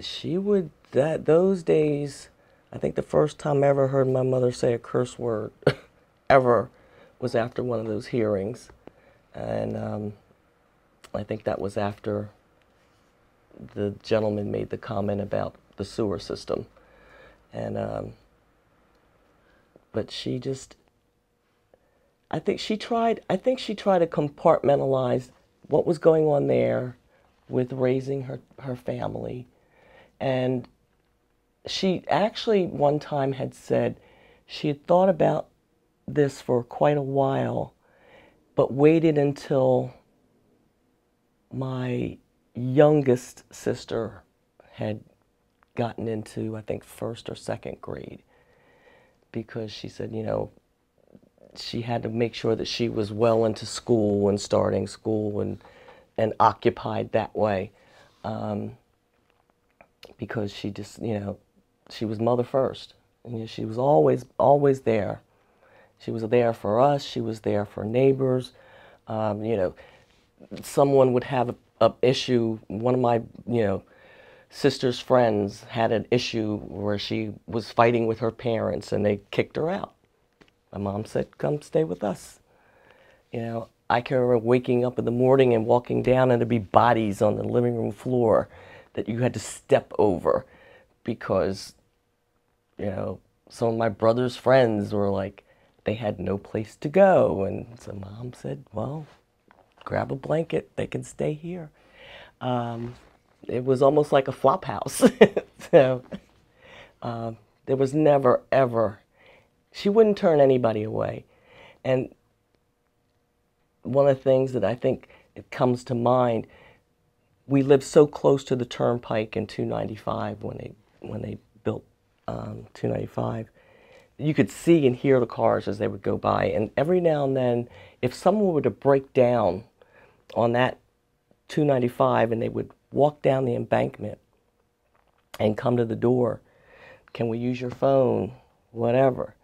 she would, that those days, I think the first time I ever heard my mother say a curse word ever was after one of those hearings. And I think that was after the gentleman made the comment about the sewer system. And but she just, I think she tried to compartmentalize what was going on there with raising her family. And she actually one time had said she had thought about this for quite a while, but waited until my youngest sister had gotten into, I think, first or second grade, because she said, you know, she had to make sure that she was well into school and starting school and occupied that way, um, because she just, you know, she was mother first. And, you know, she was always there. She was there for us. She was there for neighbors. You know, someone would have a issue. One of my, you know, sister's friends had an issue where she was fighting with her parents and they kicked her out. My mom said, "Come stay with us." You know, I can remember waking up in the morning and walking down and there'd be bodies on the living room floor that you had to step over because, you know, some of my brother's friends were like, they had no place to go. And so mom said, well, grab a blanket, they can stay here. Um, it was almost like a flop house. So there was never, ever, she wouldn't turn anybody away. And one of the things that I think it comes to mind, we lived so close to the turnpike in 295 when they built 295. You could see and hear the cars as they would go by. And every now and then, if someone were to break down on that 295 and they would walk down the embankment and come to the door, can we use your phone, whatever.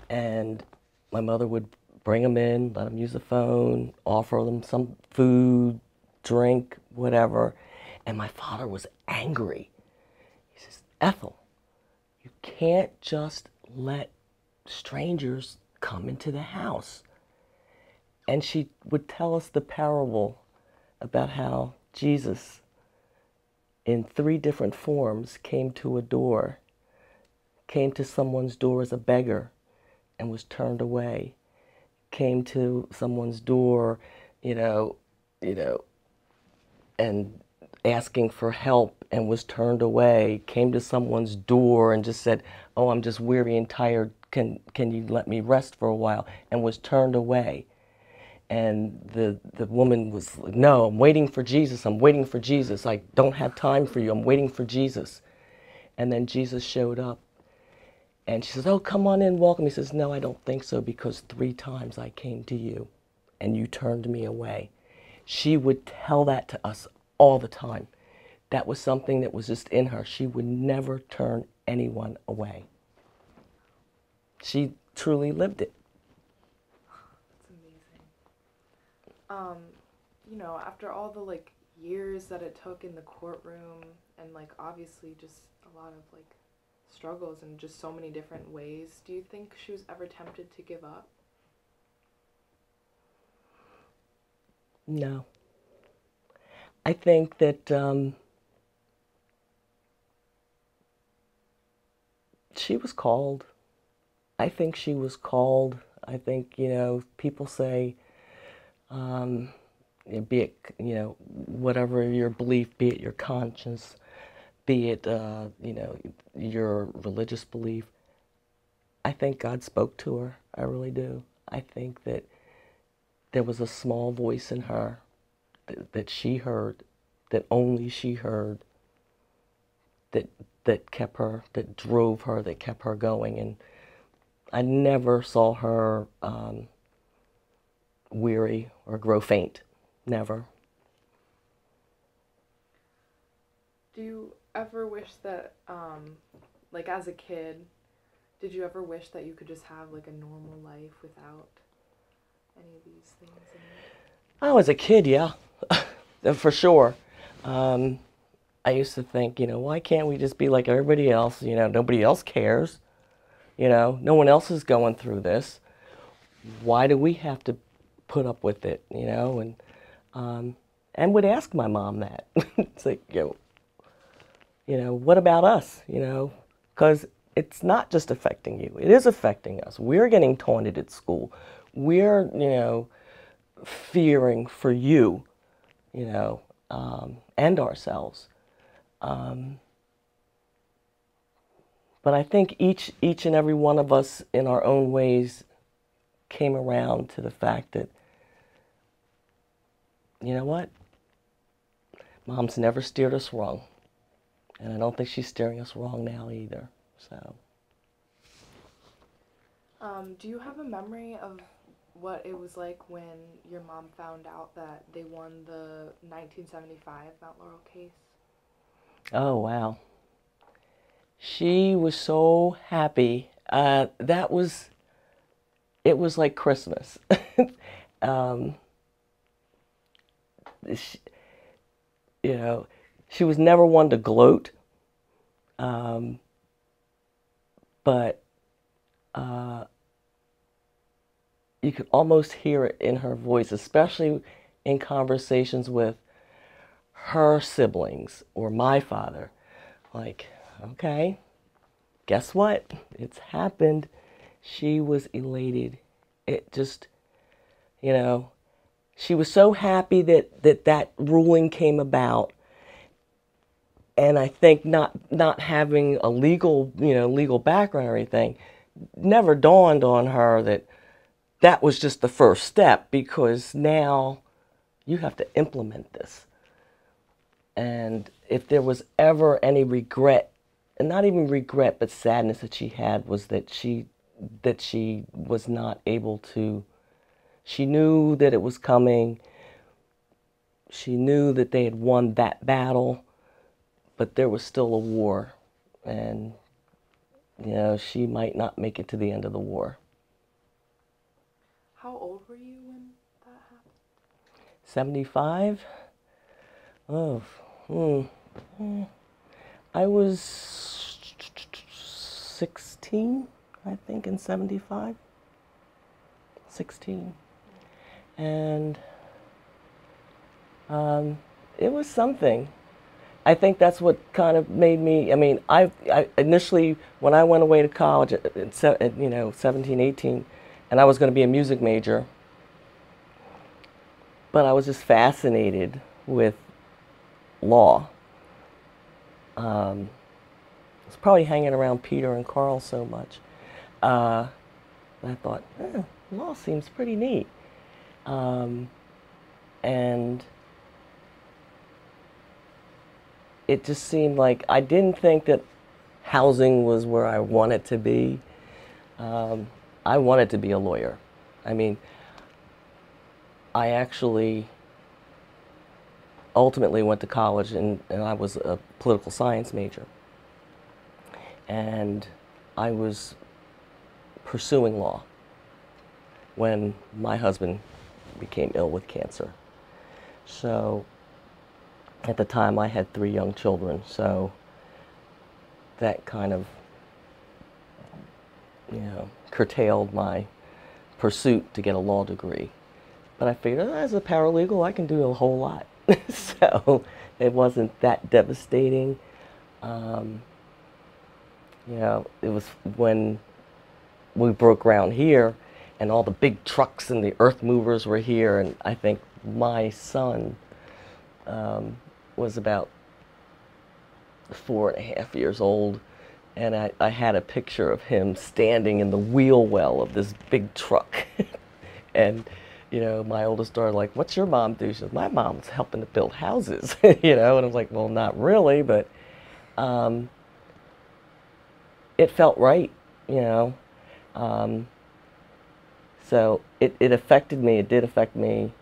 And my mother would bring them in, let them use the phone, offer them some food, drink, whatever. And my father was angry. He says, Ethel, you can't just let strangers come into the house. And she would tell us the parable about how Jesus, in 3 different forms, came to a door, came to someone's door as a beggar and was turned away, came to someone's door, you know, you know, and asking for help and was turned away, came to someone's door and just said, oh, I'm just weary and tired, can you let me rest for a while, and was turned away. And the woman was like, no, I'm waiting for Jesus, I'm waiting for Jesus, I don't have time for you, I'm waiting for Jesus. And then Jesus showed up and she says, oh, come on in, welcome. He says, no, I don't think so, because 3 times I came to you and you turned me away. She would tell that to us all the time. That was something that was just in her. She would never turn anyone away. She truly lived it. That's amazing. Um, you know, after all the like years that it took in the courtroom and like obviously just a lot of like struggles in just so many different ways, do you think she was ever tempted to give up? No. I think that She was called. I think she was called. I think, people say, be it, whatever your belief, be it your conscience, be it, your religious belief. I think God spoke to her. I really do. I think that there was a small voice in her that she heard, that only she heard, that kept her, that drove her, that kept her going. And I never saw her weary or grow faint. Never. Do you ever wish that, like as a kid, did you ever wish that you could just have like a normal life without any of these things in it? Oh, as a kid, yeah, for sure. I used to think, why can't we just be like everybody else? Nobody else cares. No one else is going through this. Why do we have to put up with it? And would ask my mom that. It's like, what about us? Because it's not just affecting you. It is affecting us. We're getting taunted at school. We're, fearing for you, and ourselves. But I think each and every one of us in our own ways came around to the fact that, you know what? Mom's never steered us wrong. And I don't think she's steering us wrong now either. So. Do you have a memory of what it was like when your mom found out that they won the 1975 Mount Laurel case? Oh, wow. She was so happy. It was like Christmas. She, she was never one to gloat, but you could almost hear it in her voice, especially in conversations with her siblings or my father. Like, okay, guess what? It's happened. She was elated. It just, she was so happy that ruling came about. And I think not having a legal background or anything never dawned on her that was just the first step, because now you have to implement this. And if there was ever any regret, and not even regret, but sadness that she had, was that she was not able to, she knew that it was coming. She knew that they had won that battle, but there was still a war. And, she might not make it to the end of the war. How old were you when that happened? 75? Oh, I was 16, I think, in 75. 16. And it was something. I think that's what kind of made me, I initially, when I went away to college at 17, 18, and I was going to be a music major, but I was just fascinated with law. I was probably hanging around Peter and Carl so much. I thought, law seems pretty neat. And it just seemed like I didn't think that housing was where I wanted to be. I wanted to be a lawyer. I actually ultimately went to college and I was a political science major. And I was pursuing law when my husband became ill with cancer. So at the time I had 3 young children, so that kind of, curtailed my pursuit to get a law degree. But I figured, as a paralegal, I can do a whole lot. So it wasn't that devastating. You know, it was when we broke ground here and all the big trucks and the earth movers were here, and I think my son was about 4.5 years old, and I had a picture of him standing in the wheel well of this big truck. And, you know, my oldest daughter, like, what's your mom do? She says, my mom's helping to build houses, you know, and I was like, well, not really, but it felt right, you know. Um, so it affected me. It did affect me.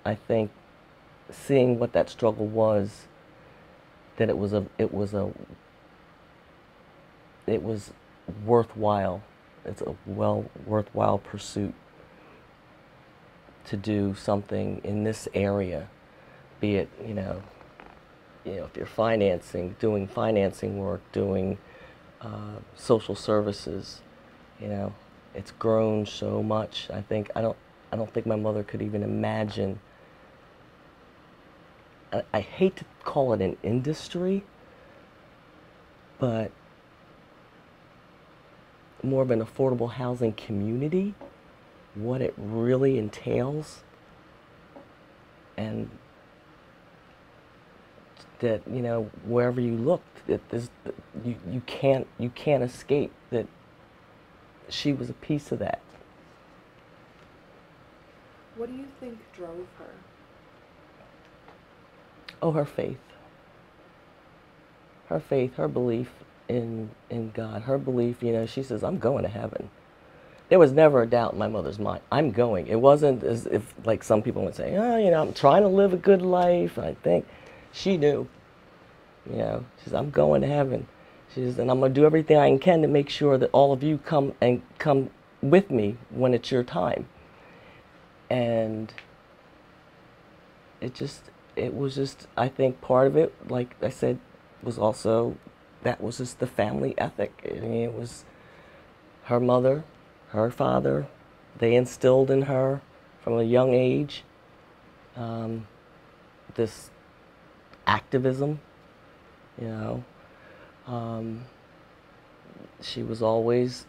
I think seeing what that struggle was, that it was worthwhile. It's a worthwhile pursuit to do something in this area, be it, if you're doing financing work, doing social services, you know, it's grown so much. I don't think my mother could even imagine. I hate to call it an industry, but more of an affordable housing community, what it really entails, and that, you know, wherever you look, you can't escape that she was a piece of that. What do you think drove her? Oh, her faith. Her faith, her belief in God, her belief, you know, she says, I'm going to heaven. There was never a doubt in my mother's mind. I'm going. It wasn't as if, like some people would say, oh, you know, I'm trying to live a good life. I think she knew, you know, she says, I'm going to heaven. She says, and I'm going to do everything I can to make sure that all of you come with me when it's your time. And it was just, I think part of it, like I said, was also, that was just the family ethic. I mean, it was her mother, her father, they instilled in her from a young age this activism, you know. She was always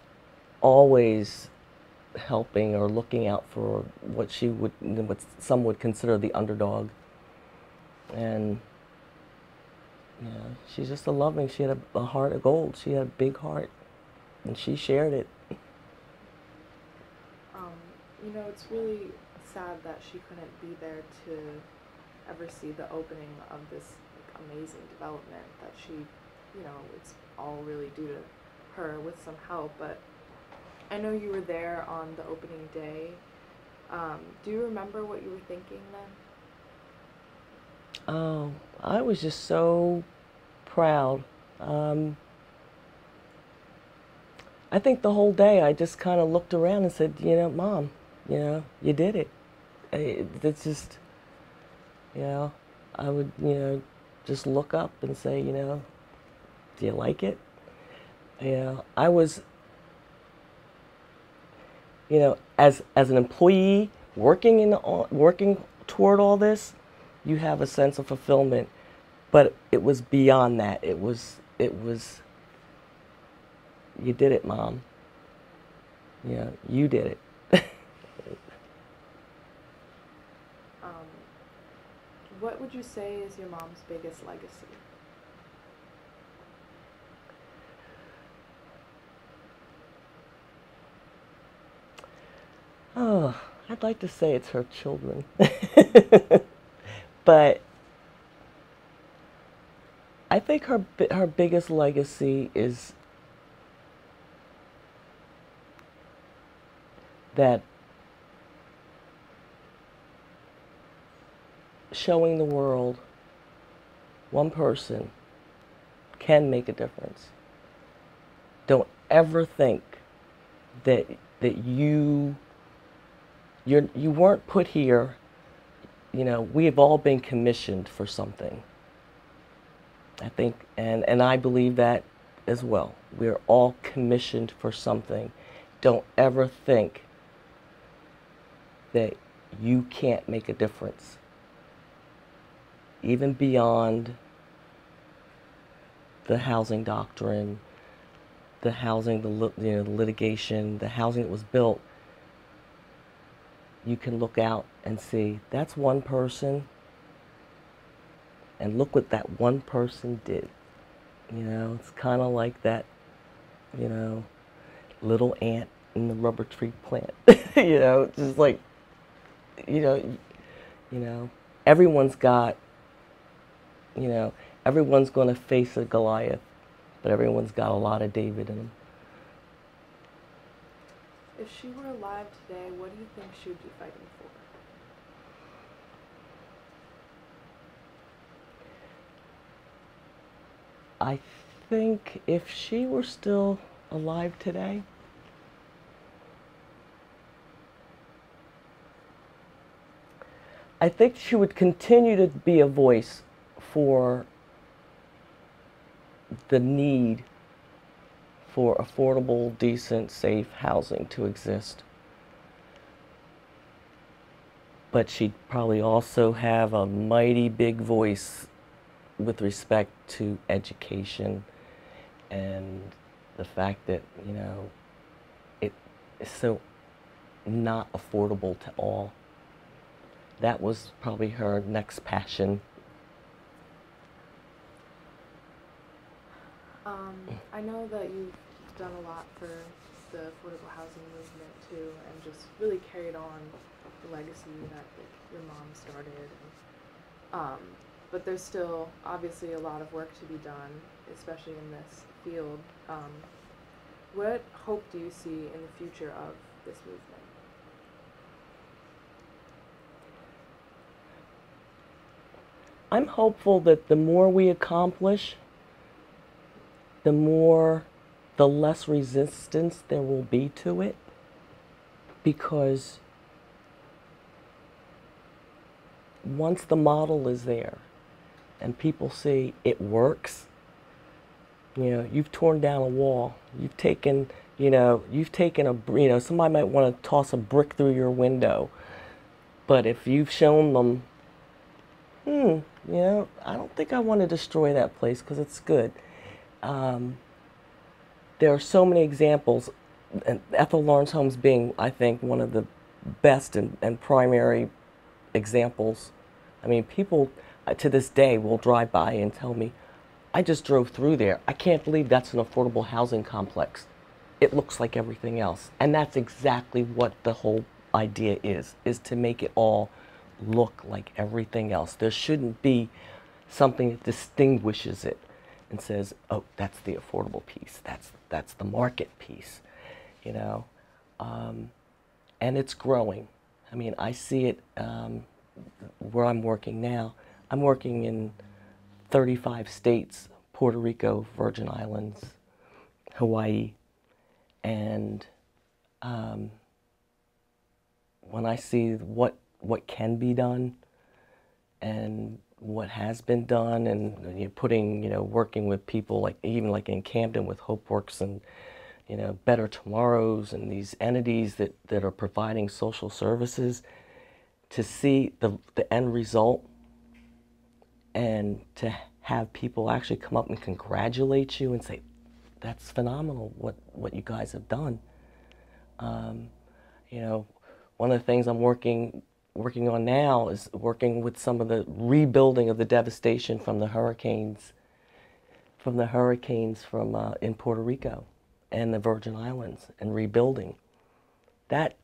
helping or looking out for what some would consider the underdog. And, you know, she's just she had a heart of gold. She had a big heart, and she shared it. You know, it's really sad that she couldn't be there to ever see the opening of this amazing development that she, you know, it's all really due to her with some help. But I know you were there on the opening day. Do you remember what you were thinking then? Oh, I was just so proud. I think the whole day I just kind of looked around and said, you know, Mom, you know, you did it. It's just, you know, I would, you know, just look up and say, you know, do you like it? You know, I was, you know, as an employee working toward all this, you have a sense of fulfillment, but it was beyond that. It was you did it, Mom. You know, you did it. What would you say is your mom's biggest legacy? Oh, I'd like to say it's her children. But I think her biggest legacy is that showing the world one person can make a difference. Don't ever think that you weren't put here. You know, we have all been commissioned for something. I think, and I believe that as well. We're all commissioned for something. Don't ever think that you can't make a difference, even beyond the housing doctrine, the housing, the litigation, the housing that was built, you can look out and see that's one person, and look what that one person did. It's kind of like that, you know, little ant in the rubber tree plant. Just like, you know, you know, everyone's got, you know, everyone's going to face a Goliath, but everyone's got a lot of David in them. If she were alive today, what do you think she would be fighting for? I think if she were still alive today, I think she would continue to be a voice for the need for affordable, decent, safe housing to exist. But she'd probably also have a mighty big voice with respect to education and the fact that, it is so not affordable to all. That was probably her next passion. I know that you've done a lot for the affordable housing movement too, and just really carried on the legacy that your mom started. But there's still obviously a lot of work to be done, especially in this field. What hope do you see in the future of this movement? I'm hopeful that the more we accomplish, the less resistance there will be to it, because once the model is there and people see it works, you've torn down a wall, you've taken somebody might want to toss a brick through your window, but if you've shown them, I don't think I want to destroy that place because it's good. There are so many examples, and Ethel Lawrence Holmes being, I think, one of the best and primary examples. I mean, people to this day will drive by and tell me, I just drove through there. I can't believe that's an affordable housing complex. It looks like everything else. And that's exactly what the whole idea is to make it all look like everything else. There shouldn't be something that distinguishes it and says, oh, that's the affordable piece. That's the market piece, and it's growing. I mean, I see it where I'm working now. I'm working in 35 states, Puerto Rico, Virgin Islands, Hawaii, and when I see what can be done and what has been done, and working with people like in Camden with HopeWorks and Better Tomorrows and these entities that are providing social services, to see the end result and to have people actually come up and congratulate you and say, that's phenomenal what you guys have done. One of the things I'm working on now is working with some of the rebuilding of the devastation from the hurricanes in Puerto Rico and the Virgin Islands, and rebuilding. That's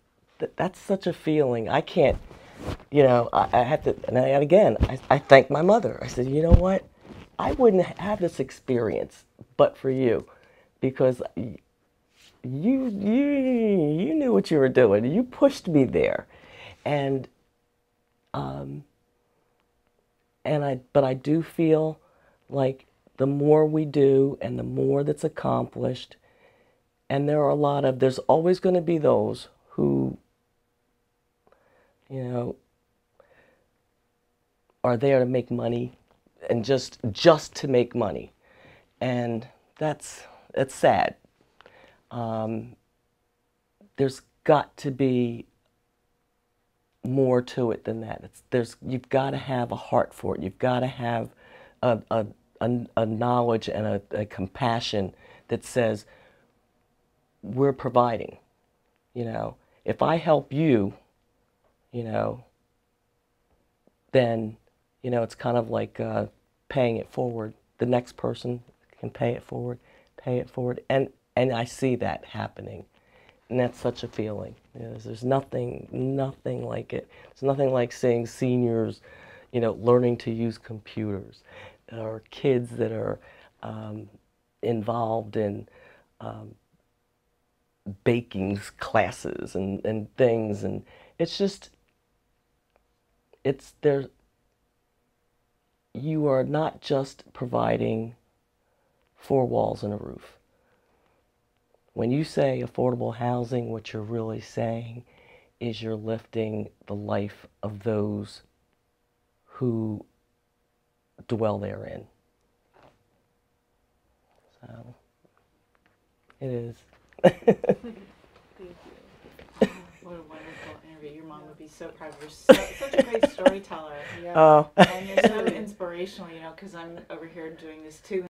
such a feeling. I can't, I had to, and again, I thank my mother. I said, you know what? I wouldn't have this experience but for you, because you knew what you were doing. You pushed me there, but I do feel like the more we do and the more that's accomplished, and there's always going to be those who, are there to make money, and just to make money, and that's sad. There's got to be more to it than that. You've got to have a heart for it. You've got to have a knowledge and a compassion that says, we're providing. You know, if I help you, you know, then, you know, it's kind of like paying it forward. The next person can pay it forward, and I see that happening, and that's such a feeling. You know, there's nothing like it. There's nothing like seeing seniors, you know, learning to use computers, or kids that are involved in baking classes and things, and it's just, it's there. You are not just providing four walls and a roof. When you say affordable housing, what you're really saying is you're lifting the life of those who dwell therein. So it is. Thank you. What a wonderful interview. Your mom would be so proud. You're such a great storyteller. Yeah. Oh. And you're so inspirational, you know, because I'm over here doing this too.